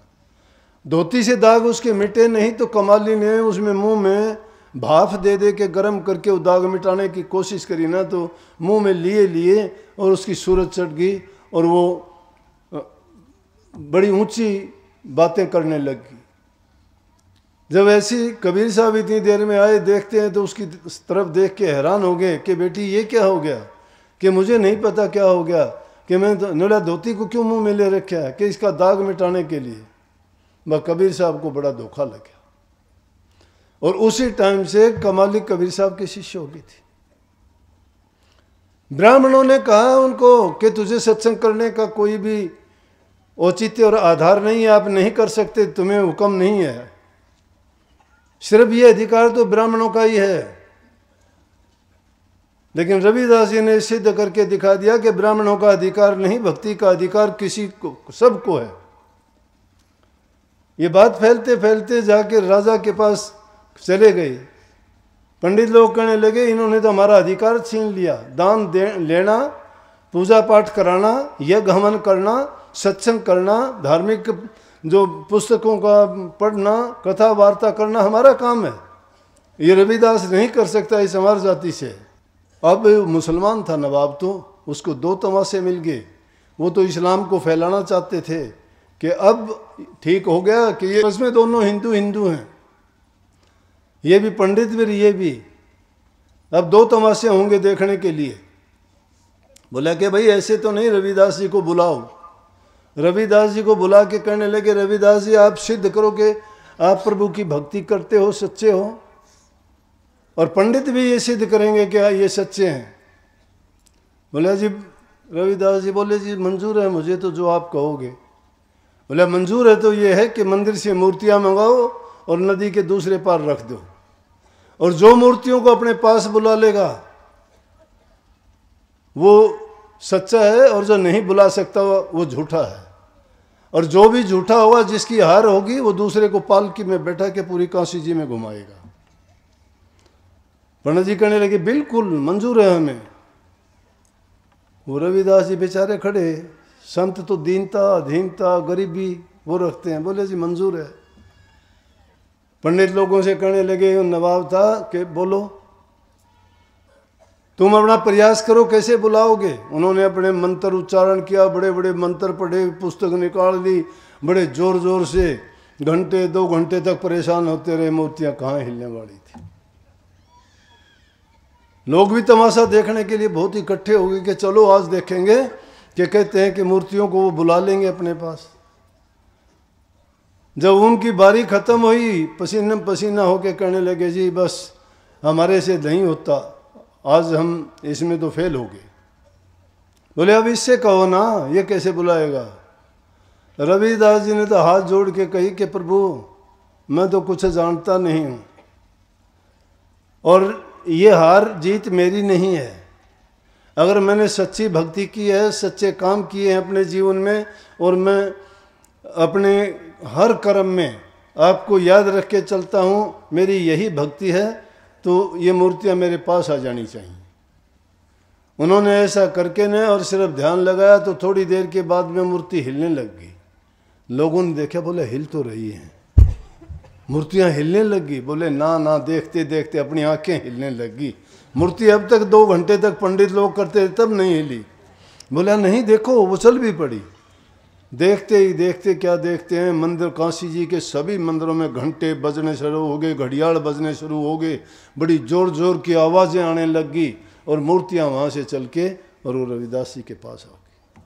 धोती से दाग उसके मिटे नहीं तो कमाली ने उसमें मुंह में भाप दे दे के गर्म करके वो दाग मिटाने की कोशिश करी ना, तो मुंह में लिए और उसकी सूरत चढ़ गई और वो बड़ी ऊंची बातें करने लगी। जब ऐसी कबीर साहब इतनी देर में आए, देखते हैं तो उसकी तरफ देख के हैरान हो गए कि बेटी ये क्या हो गया, कि मुझे नहीं पता क्या हो गया, कि मैं तो नोला धोती को क्यों मुंह में ले रखा है, कि इसका दाग मिटाने के लिए। वह कबीर साहब को बड़ा धोखा लग गया और उसी टाइम से कमाली कबीर साहब के शिष्य हो गई थी। ब्राह्मणों ने कहा उनको कि तुझे सत्संग करने का कोई भी औचित्य और आधार नहीं है, आप नहीं कर सकते, तुम्हें हुक्म नहीं है, सिर्फ ये अधिकार तो ब्राह्मणों का ही है। लेकिन रविदास जी ने सिद्ध करके दिखा दिया कि ब्राह्मणों का अधिकार नहीं, भक्ति का अधिकार किसी को, सबको है। ये बात फैलते फैलते जाके राजा के पास चले गए। पंडित लोग कहने लगे, इन्होंने तो हमारा अधिकार छीन लिया, दान लेना, पूजा पाठ कराना, यज्ञ हवन करना, सत्संग करना, धार्मिक जो पुस्तकों का पढ़ना, कथा वार्ता करना हमारा काम है, ये रविदास नहीं कर सकता इस हमारी जाति से। अब मुसलमान था नवाब, तो उसको दो तमाशे मिल गए। वो तो इस्लाम को फैलाना चाहते थे कि अब ठीक हो गया कि ये इसमें दोनों हिंदू हिंदू हैं, ये भी पंडित भी ये भी, अब दो तमाशे होंगे देखने के लिए। बोला कि भाई ऐसे तो नहीं, रविदास जी को बुलाओ। रविदास जी को बुला के कहने लगे, रविदास जी आप सिद्ध करो कि आप प्रभु की भक्ति करते हो, सच्चे हो, और पंडित भी ये सिद्ध करेंगे कि ये सच्चे हैं। बोला जी, रविदास जी बोले जी मंजूर है मुझे तो जो आप कहोगे। बोला मंजूर है तो ये है कि मंदिर से मूर्तियां मंगाओ और नदी के दूसरे पार रख दो, और जो मूर्तियों को अपने पास बुला लेगा वो सच्चा है, और जो नहीं बुला सकता वो झूठा है। और जो भी झूठा होगा, जिसकी हार होगी, वो दूसरे को पालकी में बैठा के पूरी काशी जी में घुमाएगा। पंडित जी कहने लगे बिल्कुल मंजूर है हमें। वो रविदास जी बेचारे खड़े, संत तो दीनता, अधीनता, गरीबी वो रखते हैं। बोले जी मंजूर है। पंडित लोगों से कहने लगे, नवाब था कि बोलो तुम अपना प्रयास करो, कैसे बुलाओगे। उन्होंने अपने मंत्र उच्चारण किया, बड़े बड़े मंत्र पढ़े, पुस्तक निकाल ली, बड़े जोर जोर से घंटे 2 घंटे तक परेशान होते रहे, मूर्तियां कहाँ हिलने वाली थी। लोग भी तमाशा देखने के लिए बहुत इकट्ठे हो गए कि चलो आज देखेंगे, कि कहते हैं कि मूर्तियों को वो बुला लेंगे अपने पास। जब उनकी बारी खत्म हुई, पसीना पसीना होके कहने लगे जी बस हमारे से नहीं होता, आज हम इसमें तो फेल हो गए। बोले अब इससे कहो ना, ये कैसे बुलाएगा। रविदास जी ने तो हाथ जोड़ के कही कि प्रभु मैं तो कुछ जानता नहीं हूँ, और ये हार जीत मेरी नहीं है। अगर मैंने सच्ची भक्ति की है, सच्चे काम किए हैं अपने जीवन में, और मैं अपने हर कर्म में आपको याद रख के चलता हूँ, मेरी यही भक्ति है, तो ये मूर्तियाँ मेरे पास आ जानी चाहिए। उन्होंने ऐसा करके ने और सिर्फ ध्यान लगाया तो थोड़ी देर के बाद में मूर्ति हिलने लग गई। लोगों ने देखा, बोले हिल तो रही हैं, मूर्तियाँ हिलने लग गई। बोले ना ना, देखते देखते अपनी आंखें हिलने लग गई। मूर्ति अब तक 2 घंटे तक पंडित लोग करते थे तब नहीं हिली। बोला नहीं देखो, वो चल भी पड़ी। देखते ही देखते क्या देखते हैं, मंदिर काशी जी के सभी मंदिरों में घंटे बजने शुरू हो गए, घड़ियाल बजने शुरू हो गए, बड़ी जोर जोर की आवाज़ें आने लग गई, और मूर्तियाँ वहाँ से चल के और वो रविदास जी के पास आ गई।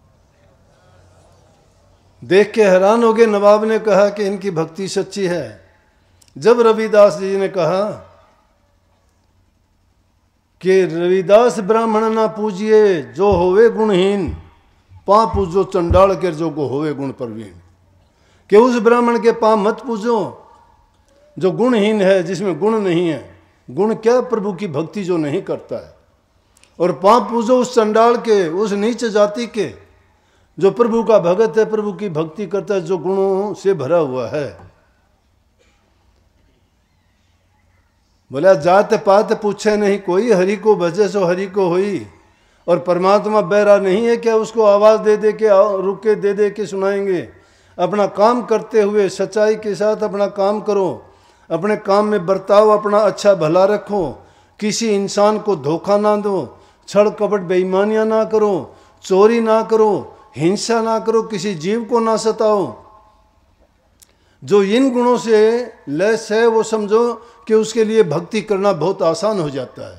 देख के हैरान हो गए। नवाब ने कहा कि इनकी भक्ति सच्ची है। जब रविदास जी ने कहा कि रविदास ब्राह्मण ना पूजिए जो होवे गुणहीन, पा पूजो चंडाल के जो को होवे गुण प्रवीण। कि उस ब्राह्मण के पा मत पूजो जो गुणहीन है, जिसमें गुण नहीं है। गुण क्या? प्रभु की भक्ति जो नहीं करता है। और पा पूजो उस चंडाल के, उस नीच जाति के, जो प्रभु का भगत है, प्रभु की भक्ति करता है, जो गुणों से भरा हुआ है। बोला जात पात पूछे नहीं कोई, हरि को भजे सो हरि को होई। और परमात्मा बहरा नहीं है क्या उसको आवाज दे दे के रुक के दे दे के सुनाएंगे। अपना काम करते हुए सच्चाई के साथ अपना काम करो, अपने काम में बर्ताव अपना अच्छा भला रखो, किसी इंसान को धोखा ना दो, छल कपट बेईमानियां ना करो, चोरी ना करो, हिंसा ना करो, किसी जीव को ना सताओ। जो इन गुणों से लैस है वो समझो कि उसके लिए भक्ति करना बहुत आसान हो जाता है,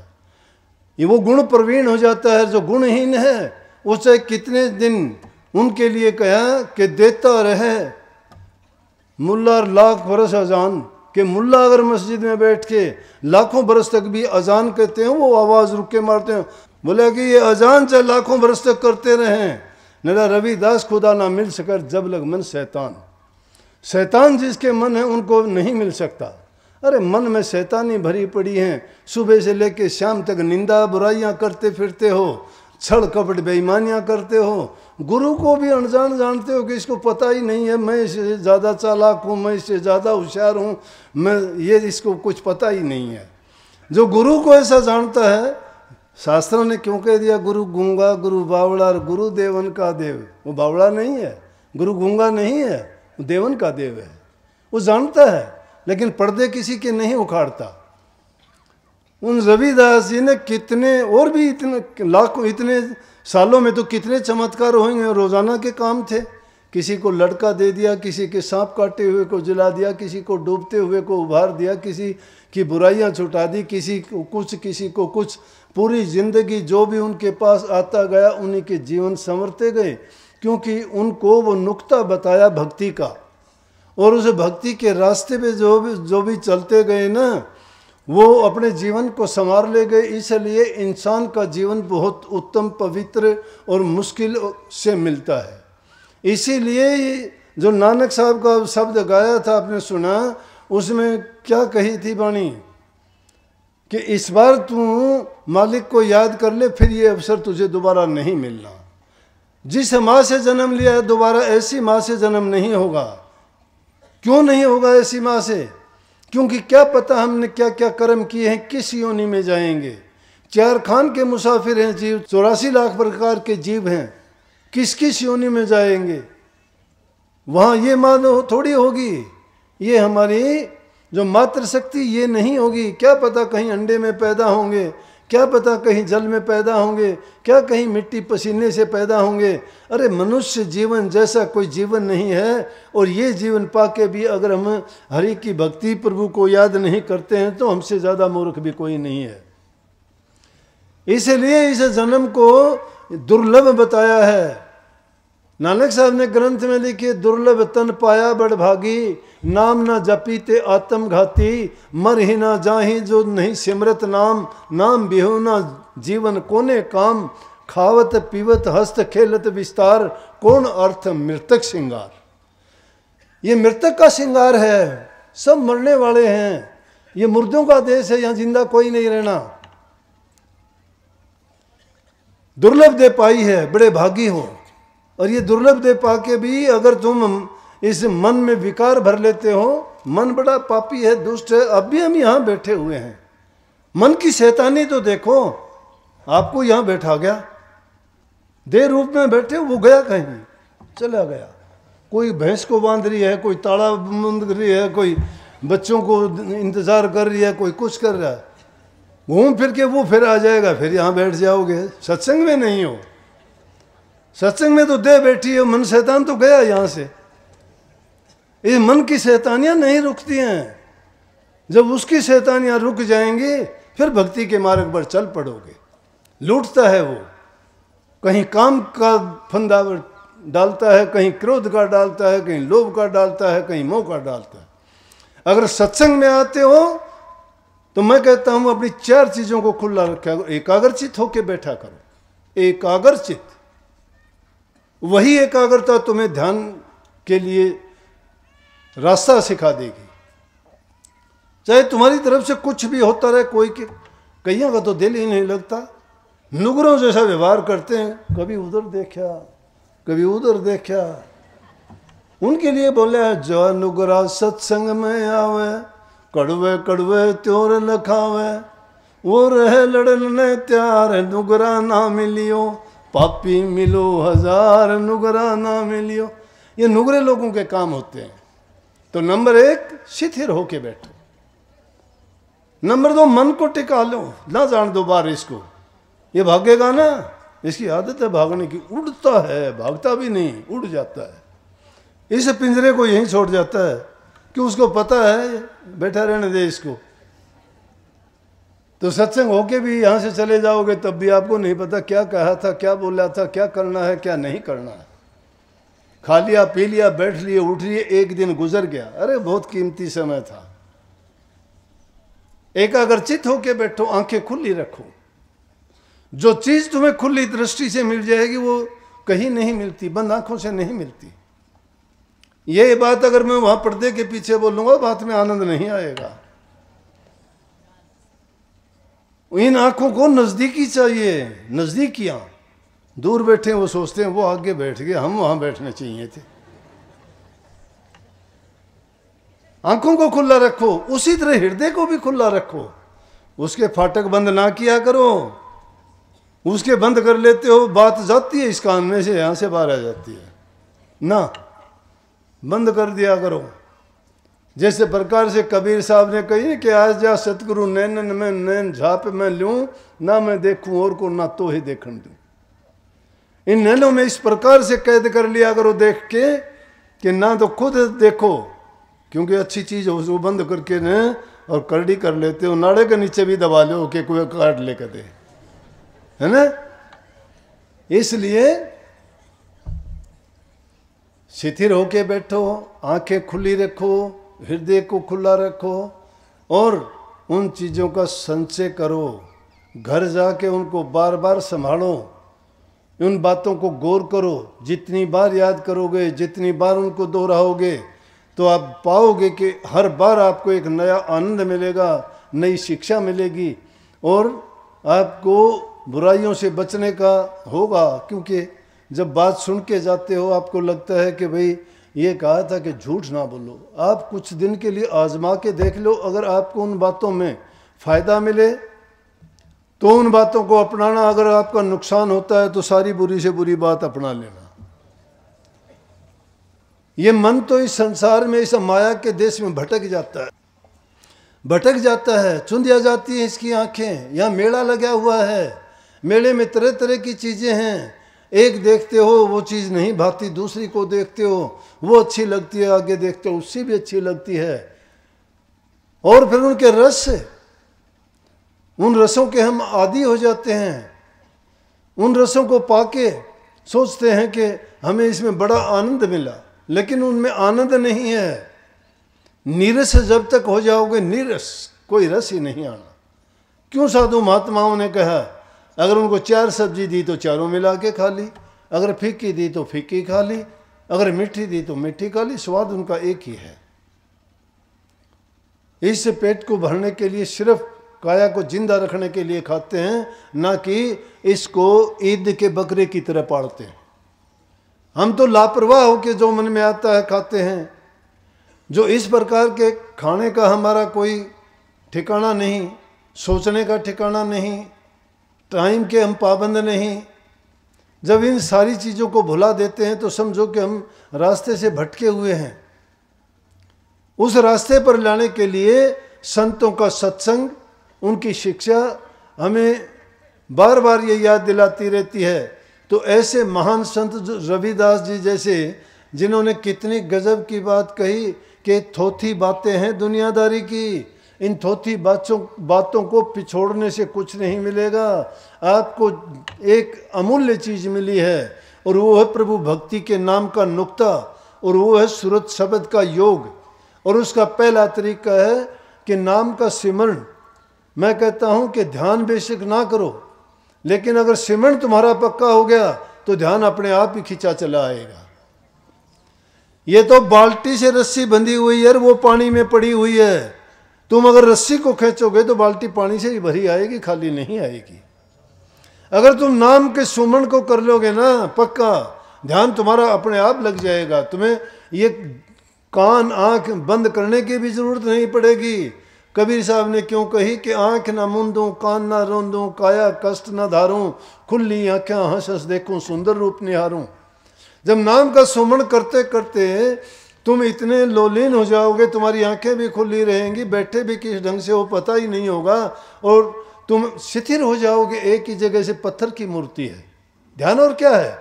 ये वो गुण प्रवीण हो जाता है। जो गुणहीन है वो चाहे कितने दिन उनके लिए कहा कि देता रहे मुल्ला लाख बरस अजान, कि मुल्ला अगर मस्जिद में बैठ के लाखों बरस तक भी अजान कहते हैं, वो आवाज़ रुक के मारते हैं। बोले कि ये अजान चाहे लाखों बरस तक करते रहें, मेरा रविदास खुदा ना मिल सकर जब लग मन शैतान। शैतान जिसके मन है उनको नहीं मिल सकता। अरे मन में शैतानी भरी पड़ी है, सुबह से लेके शाम तक निंदा बुराइयां करते फिरते हो, छल कपट बेईमानियां करते हो, गुरु को भी अनजान जानते हो कि इसको पता ही नहीं है मैं इससे ज़्यादा चालाक हूँ, मैं इससे ज़्यादा होशियार हूँ, मैं ये इसको कुछ पता ही नहीं है। जो गुरु को ऐसा जानता है, शास्त्रों ने क्यों कह दिया गुरु गूंगा गुरु बावड़ा और गुरु देवन का देव। वो बावड़ा नहीं है, गुरु गूंगा नहीं है, वो देवन का देव है। वो जानता है लेकिन पर्दे किसी के नहीं उखाड़ता। उन रविदास जी ने कितने और भी इतने लाखों इतने सालों में तो कितने चमत्कार होंगे, रोजाना के काम थे। किसी को लड़का दे दिया, किसी के सांप काटे हुए को जला दिया, किसी को डूबते हुए को उभार दिया, किसी की बुराइयां छुटा दी, किसी को कुछ। पूरी जिंदगी जो भी उनके पास आता गया उन्हीं के जीवन संवरते गए, क्योंकि उनको वो नुक्ता बताया भक्ति का। और उस भक्ति के रास्ते पे जो भी चलते गए ना, वो अपने जीवन को संवार ले गए। इसलिए इंसान का जीवन बहुत उत्तम पवित्र और मुश्किल से मिलता है। इसीलिए जो नानक साहब का शब्द गाया था आपने सुना, उसमें क्या कही थी वाणी कि इस बार तू मालिक को याद कर ले, फिर ये अवसर तुझे दोबारा नहीं मिलना। जिस माँ से जन्म लिया है दोबारा ऐसी माँ से जन्म नहीं होगा। क्यों नहीं होगा ऐसी माँ से? क्योंकि क्या पता हमने क्या क्या कर्म किए हैं, किस योनि में जाएंगे। 4 खान के मुसाफिर हैं जीव, 84 लाख प्रकार के जीव हैं, किस किस योनि में जाएंगे। वहाँ ये मानो थोड़ी होगी, ये हमारी जो मातृ शक्ति ये नहीं होगी। क्या पता कहीं अंडे में पैदा होंगे, क्या पता कहीं जल में पैदा होंगे, क्या कहीं मिट्टी पसीने से पैदा होंगे। अरे मनुष्य जीवन जैसा कोई जीवन नहीं है। और ये जीवन पाके भी अगर हम हरि की भक्ति प्रभु को याद नहीं करते हैं तो हमसे ज़्यादा मूर्ख भी कोई नहीं है। इसलिए इस जन्म को दुर्लभ बताया है। नानक साहब ने ग्रंथ में लिखे, दुर्लभ तन पाया बड़ भागी, नाम न जपीते आत्म घाती, मर ही ना जाही जो नहीं सिमरत नाम, नाम बिहु ना जीवन कोने काम, खावत पीवत हस्त खेलत विस्तार, कौन अर्थ मृतक श्रृंगार। ये मृतक का श्रृंगार है, सब मरने वाले हैं, ये मुर्दों का देश है, यहाँ जिंदा कोई नहीं रहना। दुर्लभ दे पाई है, बड़े भागी हो। और ये दुर्लभ दे पाके भी अगर तुम इस मन में विकार भर लेते हो, मन बड़ा पापी है, दुष्ट है। अब भी हम यहाँ बैठे हुए हैं, मन की शैतानी तो देखो। आपको यहाँ बैठा गया, देह रूप में बैठे, वो गया कहीं, चला गया। कोई भैंस को बांध रही है, कोई ताड़ा बांध रही है, कोई बच्चों को इंतजार कर रही है, कोई कुछ कर रहा है। घूम फिर के वो फिर आ जाएगा, फिर यहाँ बैठ जाओगे। सत्संग में नहीं हो, सत्संग में तो देह बैठी है, मन शैतान तो गया यहाँ से। ये मन की शैतानियां नहीं रुकती हैं। जब उसकी शैतानियां रुक जाएंगी फिर भक्ति के मार्ग पर चल पड़ोगे। लूटता है वो, कहीं काम का फंदा डालता है, कहीं क्रोध का डालता है, कहीं लोभ का डालता है, कहीं मोह का डालता है। अगर सत्संग में आते हो तो मैं कहता हूं अपनी 4 चीजों को खुला रखा करो। एकाग्रचित होकर बैठा करो, एकाग्रचित। वही एकाग्रता तुम्हें ध्यान के लिए रास्ता सिखा देगी। चाहे तुम्हारी तरफ से कुछ भी होता रहे, कोई के कईयों का तो दिल ही नहीं लगता, नुगरों जैसा व्यवहार करते हैं, कभी उधर देखा कभी उधर देखा। उनके लिए बोले जो नुगरा सत्संग में आवे, कड़वे कड़वे त्योर लखावे, वो रहे लड़न ने त्यार, नुगरा ना मिलियो, पापी मिलो 1000 नुगरा ना मिलियो। ये नुगरे लोगों के काम होते हैं। तो नंबर 1 शिथिर होके बैठो। नंबर 2 मन को टिका लो, ना जान दो बाहर इसको, ये भागेगा ना, इसकी आदत है भागने की, उड़ता है, भागता भी नहीं, उड़ जाता है। इस पिंजरे को यहीं छोड़ जाता है कि उसको पता है बैठा रहने दे इसको। तो सत्संग होके भी यहां से चले जाओगे तब भी आपको नहीं पता क्या कहा था, क्या बोला था, क्या करना है क्या नहीं करना है। खा लिया पी लिया बैठ लिए उठ लिए, एक दिन गुजर गया, अरे बहुत कीमती समय था। एकाग्रचित होके बैठो, आंखें खुली रखो। जो चीज तुम्हें खुली दृष्टि से मिल जाएगी वो कहीं नहीं मिलती, बंद आंखों से नहीं मिलती। ये बात अगर मैं वहां पर्दे के पीछे बोलूंगा बात में आनंद नहीं आएगा। इन आंखों को नजदीकी चाहिए, नजदीकियां। दूर बैठे वो सोचते हैं वो आगे बैठ गए, हम वहां बैठने चाहिए थे। आंखों को खुला रखो, उसी तरह हृदय को भी खुला रखो। उसके फाटक बंद ना किया करो, उसके बंद कर लेते हो, बात जाती है इस कान में से, यहां से बाहर आ जाती है ना, बंद कर दिया करो। जैसे प्रकार से कबीर साहब ने कही कि आज जा सतगुरु नैनन में नैन झाप में लूं, ना मैं देखूं और को ना तो ही देखने दूं। इन नैनों में इस प्रकार से कैद कर लिया करो देख के कि ना तो खुद देखो, क्योंकि अच्छी चीज हो वो बंद करके न और करड़ी कर लेते हो, नाड़े के नीचे भी दबा लो कि कोई काट लेकर दे, है ना। इसलिए शिथिर होके बैठो, आंखें खुली रखो, हृदय को खुला रखो और उन चीज़ों का संचय करो। घर जाके उनको बार बार संभालो, उन बातों को गौर करो। जितनी बार याद करोगे, जितनी बार उनको दोहराओगे, तो आप पाओगे कि हर बार आपको एक नया आनंद मिलेगा, नई शिक्षा मिलेगी और आपको बुराइयों से बचने का होगा। क्योंकि जब बात सुन के जाते हो आपको लगता है कि भाई ये कहा था कि झूठ ना बोलो। आप कुछ दिन के लिए आजमा के देख लो, अगर आपको उन बातों में फ़ायदा मिले तो उन बातों को अपनाना, अगर आपका नुकसान होता है तो सारी बुरी से बुरी बात अपना लेना। ये मन तो इस संसार में, इस माया के देश में भटक जाता है, भटक जाता है, चुंदिया जाती है इसकी आंखें। यहाँ मेला लगा हुआ है, मेले में तरह तरह की चीज़ें हैं। एक देखते हो वो चीज़ नहीं भाती, दूसरी को देखते हो वो अच्छी लगती है, आगे देखते हो उससे भी अच्छी लगती है। और फिर उनके रस, उन रसों के हम आदी हो जाते हैं। उन रसों को पाके सोचते हैं कि हमें इसमें बड़ा आनंद मिला, लेकिन उनमें आनंद नहीं है। नीरस जब तक हो जाओगे, नीरस कोई रस ही नहीं आना। क्यों साधु महात्माओं ने कहा अगर उनको 4 सब्जी दी तो चारों मिला के खा ली, अगर फीकी दी तो फीकी खा ली, अगर मीठी दी तो मीठी खा ली, स्वाद उनका एक ही है। इस पेट को भरने के लिए, सिर्फ काया को जिंदा रखने के लिए खाते हैं, ना कि इसको ईद के बकरे की तरह पालते हैं। हम तो लापरवाह होकर जो मन में आता है खाते हैं। जो इस प्रकार के खाने का हमारा कोई ठिकाना नहीं, सोचने का ठिकाना नहीं, टाइम के हम पाबंद नहीं, जब इन सारी चीज़ों को भुला देते हैं तो समझो कि हम रास्ते से भटके हुए हैं। उस रास्ते पर लाने के लिए संतों का सत्संग, उनकी शिक्षा हमें बार बार ये याद दिलाती रहती है। तो ऐसे महान संत रविदास जी जैसे, जिन्होंने कितनी गजब की बात कही कि थोथी बातें हैं दुनियादारी की, इन थोथी बातों को पिछोड़ने से कुछ नहीं मिलेगा। आपको एक अमूल्य चीज़ मिली है और वो है प्रभु भक्ति के नाम का नुक्ता, और वो है सूरत शब्द का योग। और उसका पहला तरीका है कि नाम का सिमरण मैं कहता हूं कि ध्यान बेशक ना करो, लेकिन अगर सीमेंट तुम्हारा पक्का हो गया तो ध्यान अपने आप ही खींचा चला आएगा। ये तो बाल्टी से रस्सी बंधी हुई है, वो पानी में पड़ी हुई है। तुम अगर रस्सी को खींचोगे तो बाल्टी पानी से ही भरी आएगी, खाली नहीं आएगी। अगर तुम नाम के सुमन को कर लोगे ना पक्का, ध्यान तुम्हारा अपने आप लग जाएगा। तुम्हें ये कान आंख बंद करने की भी जरूरत नहीं पड़ेगी। कबीर साहब ने क्यों कही कि आंख ना मूंदूं, कान ना रोंदूं, काया कष्ट ना धारूं, खुली आंखें हंस हंस देखूं, सुंदर रूप निहारूं। जब नाम का सुमन करते करते तुम इतने लोलीन हो जाओगे, तुम्हारी आंखें भी खुली रहेंगी, बैठे भी किस ढंग से हो पता ही नहीं होगा, और तुम शिथिर हो जाओगे, एक ही जगह से पत्थर की मूर्ति है। ध्यान और क्या है?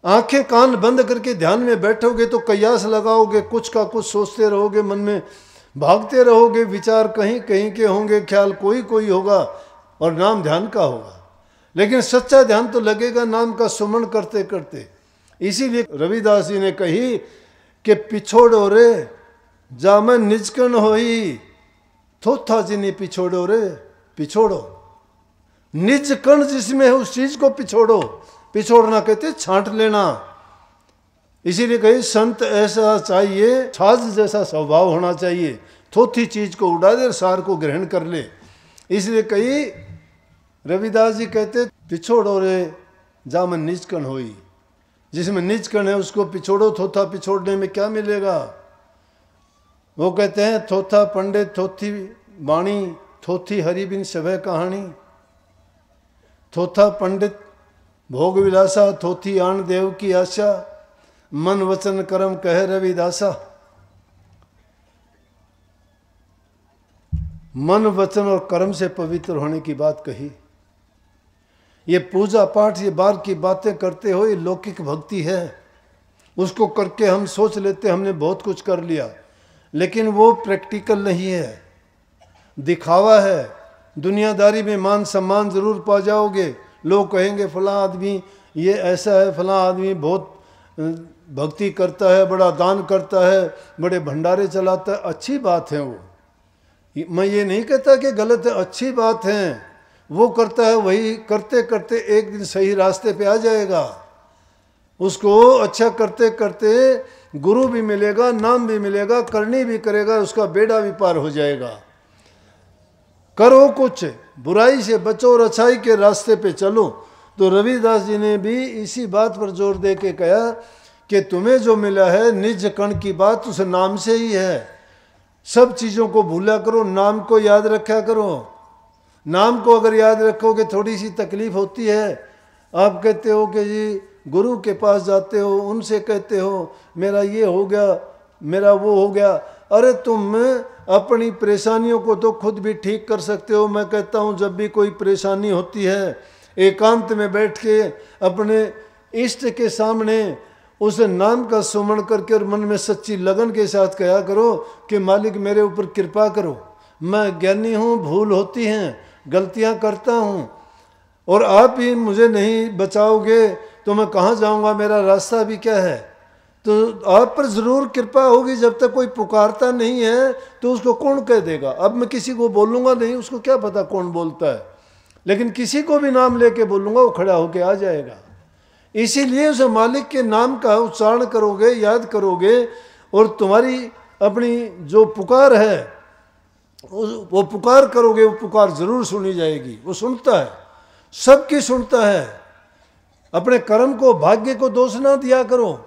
आंखें कान बंद करके ध्यान में बैठोगे तो कयास लगाओगे, कुछ का कुछ सोचते रहोगे, मन में भागते रहोगे, विचार कहीं कहीं के होंगे, ख्याल कोई कोई होगा, और नाम ध्यान का होगा। लेकिन सच्चा ध्यान तो लगेगा नाम का सुमन करते करते। इसीलिए रविदास जी ने कही कि पिछोड़ो रे जामे निजकन होई, थोथा जिन्हें पिछोड़ो रे, पिछोड़ो निज कण जिसमें है उस चीज को पिछोड़ो। पिछोड़ना कहते छांट लेना। इसीलिए कही संत ऐसा चाहिए, छाछ जैसा स्वभाव होना चाहिए, थोथी चीज को उड़ा दे, सार को ग्रहण कर ले। इसलिए कही रविदास जी कहते पिछोड़ो रे जामन निजकण होई, जिसमें निजकण है उसको पिछोड़ो। थोथा पिछोड़ने में क्या मिलेगा? वो कहते हैं थोथा पंडित थोथी वाणी, थोथी हरि बिन सभय कहानी। थोथा पंडित भोग विलासा, थोथी आन देव की आशा, मन वचन कर्म कहे रविदासा। मन वचन और कर्म से पवित्र होने की बात कही। ये पूजा पाठ, ये बाहर की बातें करते हो, ये लौकिक भक्ति है। उसको करके हम सोच लेते हमने बहुत कुछ कर लिया, लेकिन वो प्रैक्टिकल नहीं है, दिखावा है। दुनियादारी में मान सम्मान जरूर पा जाओगे, लोग कहेंगे फलां आदमी ये ऐसा है, फलां आदमी बहुत भक्ति करता है, बड़ा दान करता है, बड़े भंडारे चलाता है। अच्छी बात है वो, मैं ये नहीं कहता कि गलत है, अच्छी बात है। वो करता है, वही करते करते एक दिन सही रास्ते पे आ जाएगा। उसको अच्छा करते करते गुरु भी मिलेगा, नाम भी मिलेगा, करनी भी करेगा, उसका बेड़ा भी पार हो जाएगा। करो कुछ, बुराई से बचो और अच्छाई के रास्ते पे चलो। तो रविदास जी ने भी इसी बात पर जोर दे के कहा कि तुम्हें जो मिला है निज कण की बात उस नाम से ही है। सब चीज़ों को भूला करो, नाम को याद रखा करो। नाम को अगर याद रखोगे थोड़ी सी तकलीफ होती है। आप कहते हो कि जी गुरु के पास जाते हो, उनसे कहते हो मेरा ये हो गया, मेरा वो हो गया। अरे तुम अपनी परेशानियों को तो खुद भी ठीक कर सकते हो। मैं कहता हूँ जब भी कोई परेशानी होती है, एकांत में बैठ के अपने इष्ट के सामने उस नाम का सुमन करके और मन में सच्ची लगन के साथ कहा करो कि मालिक मेरे ऊपर कृपा करो, मैं ज्ञानी हूँ, भूल होती हैं, गलतियाँ करता हूँ, और आप ही मुझे नहीं बचाओगे तो मैं कहाँ जाऊँगा, मेरा रास्ता भी क्या है। तो आप पर ज़रूर कृपा होगी। जब तक कोई पुकारता नहीं है तो उसको कौन कह देगा। अब मैं किसी को बोलूँगा नहीं, उसको क्या पता कौन बोलता है, लेकिन किसी को भी नाम लेके बोलूँगा वो खड़ा होके आ जाएगा। इसीलिए उस मालिक के नाम का उच्चारण करोगे, याद करोगे, और तुम्हारी अपनी जो पुकार है वो पुकार करोगे, वो पुकार जरूर सुनी जाएगी। वो सुनता है, सबकी सुनता है। अपने कर्म को, भाग्य को दोष ना दिया करो।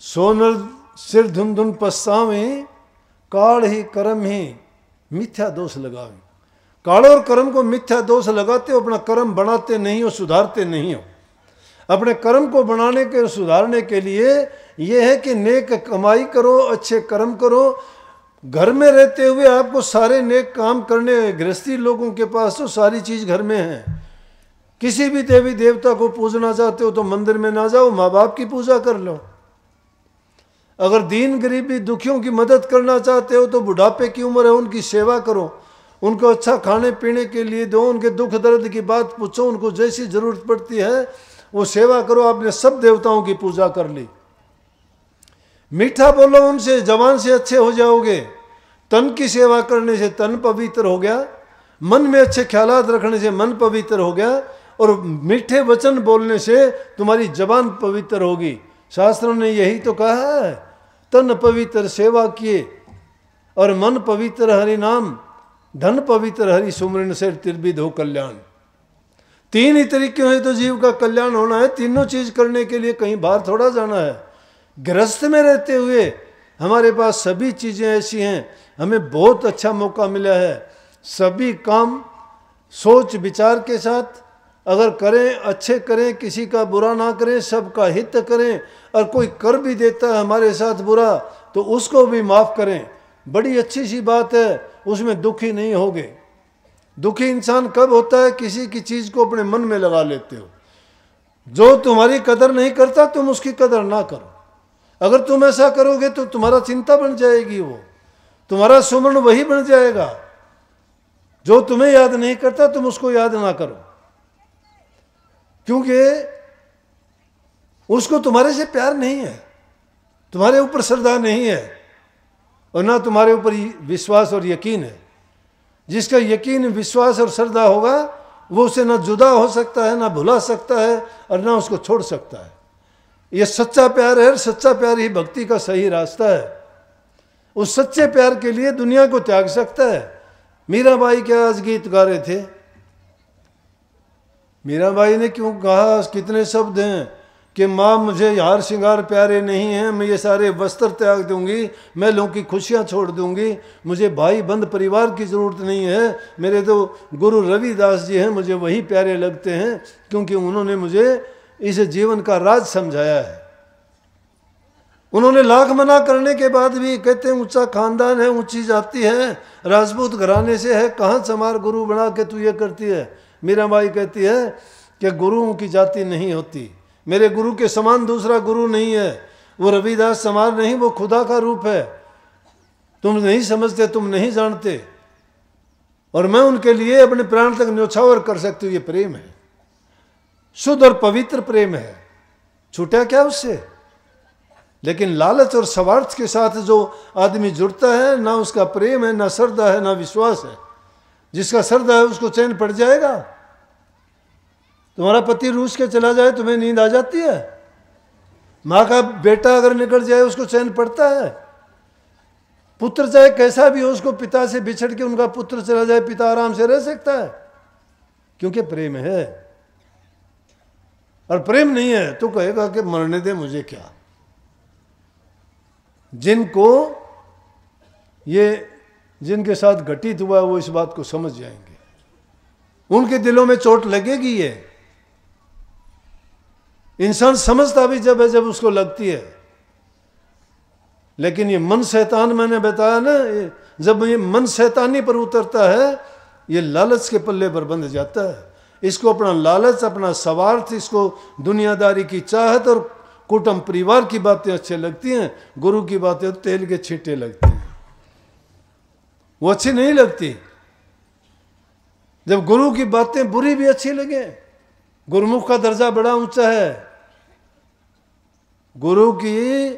सोनर सिर धुन धुन पछतावे, काल ही कर्म ही मिथ्या दोष लगावे। काल और कर्म को मिथ्या दोष लगाते हो, अपना कर्म बनाते नहीं हो, सुधारते नहीं हो। अपने कर्म को बनाने के, सुधारने के लिए यह है कि नेक कमाई करो, अच्छे कर्म करो। घर में रहते हुए आपको सारे नेक काम करने, गृहस्थी लोगों के पास तो सारी चीज घर में है। किसी भी देवी देवता को पूजना चाहते हो तो मंदिर में ना जाओ, माँ बाप की पूजा कर लो। अगर दीन गरीबी दुखियों की मदद करना चाहते हो तो बुढ़ापे की उम्र है, उनकी सेवा करो, उनको अच्छा खाने पीने के लिए दो, उनके दुख दर्द की बात पूछो, उनको जैसी जरूरत पड़ती है वो सेवा करो। आपने सब देवताओं की पूजा कर ली। मीठा बोलो उनसे, जबान से अच्छे हो जाओगे। तन की सेवा करने से तन पवित्र हो गया, मन में अच्छे ख्यालात रखने से मन पवित्र हो गया, और मीठे वचन बोलने से तुम्हारी जबान पवित्र होगी। शास्त्रों ने यही तो कहा है, तन पवित्र सेवा किए और मन पवित्र हरि नाम, धन पवित्र हरि सुमरन से त्रिविध हो कल्याण। तीन ही तरीके हैं तो जीव का कल्याण होना है। तीनों चीज करने के लिए कहीं बाहर थोड़ा जाना है। गृहस्थ में रहते हुए हमारे पास सभी चीजें ऐसी हैं, हमें बहुत अच्छा मौका मिला है। सभी काम सोच विचार के साथ अगर करें, अच्छे करें, किसी का बुरा ना करें, सबका हित करें, और कोई कर भी देता है हमारे साथ बुरा तो उसको भी माफ करें। बड़ी अच्छी सी बात है, उसमें दुखी नहीं होगे। दुखी इंसान कब होता है? किसी की चीज को अपने मन में लगा लेते हो। जो तुम्हारी कदर नहीं करता तुम उसकी कदर ना करो। अगर तुम ऐसा करोगे तो तुम्हारा चिंता बन जाएगी, वो तुम्हारा सुमरण वही बन जाएगा। जो तुम्हें याद नहीं करता तुम उसको याद ना करो, क्योंकि उसको तुम्हारे से प्यार नहीं है, तुम्हारे ऊपर श्रद्धा नहीं है, और ना तुम्हारे ऊपर विश्वास और यकीन है। जिसका यकीन, विश्वास और श्रद्धा होगा वो उसे ना जुदा हो सकता है, ना भुला सकता है, और ना उसको छोड़ सकता है। ये सच्चा प्यार है, सच्चा प्यार ही भक्ति का सही रास्ता है। उस सच्चे प्यार के लिए दुनिया को त्याग सकता है। मीराबाई क्या आज गीत गा रहे थे? मीराबाई ने क्यों कहा, कितने शब्द हैं कि माँ मुझे हार श्रृंगार प्यारे नहीं हैं, मैं ये सारे वस्त्र त्याग दूंगी, महलों की खुशियाँ छोड़ दूंगी, मुझे भाई बंद परिवार की ज़रूरत नहीं है, मेरे तो गुरु रविदास जी हैं, मुझे वही प्यारे लगते हैं, क्योंकि उन्होंने मुझे इस जीवन का राज समझाया है। उन्होंने लाख मना करने के बाद भी कहते हैं ऊंचा खानदान है, ऊंची जाति है, राजपूत घराने से है, कहाँ समार गुरु बना के तू ये करती है। मीराबाई कहती है कि गुरुओं की जाति नहीं होती, मेरे गुरु के समान दूसरा गुरु नहीं है, वो रविदास समार नहीं, वो खुदा का रूप है। तुम नहीं समझते, तुम नहीं जानते, और मैं उनके लिए अपने प्राण तक न्योछावर कर सकती हूँ। ये प्रेम है, शुद्ध और पवित्र प्रेम है, छूटा क्या उससे? लेकिन लालच और स्वार्थ के साथ जो आदमी जुड़ता है, ना उसका प्रेम है, ना श्रद्धा है, ना विश्वास है। जिसका श्रद्धा है उसको चैन पड़ जाएगा। तुम्हारा पति रूस के चला जाए, तुम्हें नींद आ जाती है? माँ का बेटा अगर निकल जाए उसको चैन पड़ता है? पुत्र चाहे कैसा भी हो, उसको पिता से बिछड़ के उनका पुत्र चला जाए, पिता आराम से रह सकता है, क्योंकि प्रेम है। और प्रेम नहीं है तो कहेगा कि मरने दे मुझे क्या। जिनके साथ घटित हुआ वो इस बात को समझ जाएंगे, उनके दिलों में चोट लगेगी। ये इंसान समझता भी जब है जब उसको लगती है। लेकिन ये मन शैतान, मैंने बताया ना, जब ये मन शैतानी पर उतरता है, ये लालच के पल्ले पर बंध जाता है। इसको अपना लालच, अपना स्वार्थ, इसको दुनियादारी की चाहत और कुटुंब परिवार की बातें अच्छी लगती हैं, गुरु की बातें तेल के छींटे लगती हैं, वो अच्छी नहीं लगती। जब गुरु की बातें बुरी भी अच्छी लगे, गुरुमुख का दर्जा बड़ा ऊंचा है। गुरु की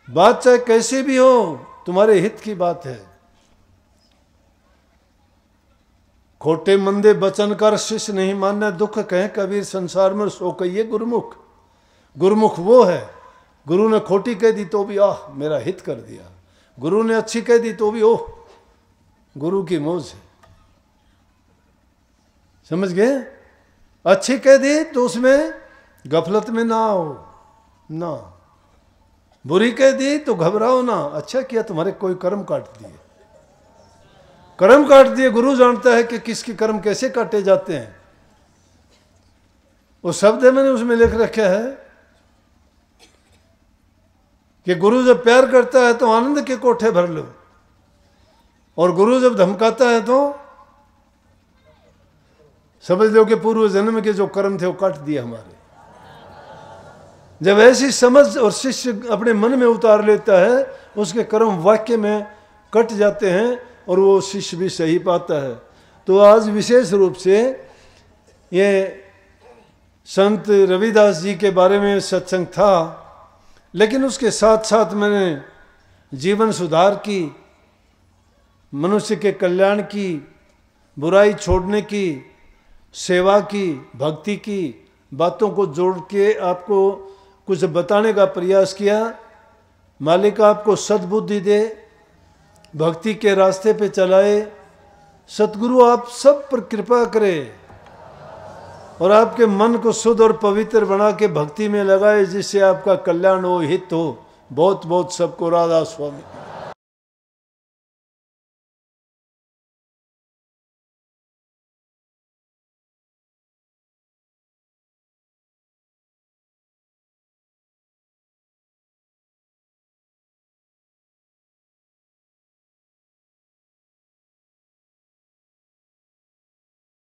बात चाहे कैसी भी हो, तुम्हारे हित की बात है। खोटे मंदे बचन कर शिष्य नहीं मानना, दुख कहें कबीर संसार में सो कहिए गुरुमुख। गुरुमुख वो है, गुरु ने खोटी कह दी तो भी आह मेरा हित कर दिया, गुरु ने अच्छी कह दी तो भी ओह गुरु की मौज है। समझ गए? अच्छी कह दी तो उसमें गफलत में ना हो, ना बुरी कह दी तो घबराओ ना। अच्छा किया तुम्हारे कोई कर्म काट दिए, कर्म काट दिए। गुरु जानता है कि किसके कर्म कैसे काटे जाते हैं। वो शब्द है, मैंने उसमें लिख रखा है कि गुरु जब प्यार करता है तो आनंद के कोठे भर लो, और गुरु जब धमकाता है तो समझ लो कि पूर्व जन्म के जो कर्म थे वो काट दिए हमारे। जब ऐसी समझ और शिष्य अपने मन में उतार लेता है, उसके कर्म वाक्य में कट जाते हैं और वो शिष्य भी सही पाता है। तो आज विशेष रूप से ये संत रविदास जी के बारे में सत्संग था, लेकिन उसके साथ साथ मैंने जीवन सुधार की मनुष्य के कल्याण की, बुराई छोड़ने की, सेवा की, भक्ति की बातों को जोड़ के आपको कुछ बताने का प्रयास किया। मालिक आपको सद्बुद्धि दे, भक्ति के रास्ते पे चलाए। सतगुरु आप सब पर कृपा करे और आपके मन को शुद्ध और पवित्र बना के भक्ति में लगाए, जिससे आपका कल्याण हो, हित हो। बहुत बहुत सबको राधा स्वामी।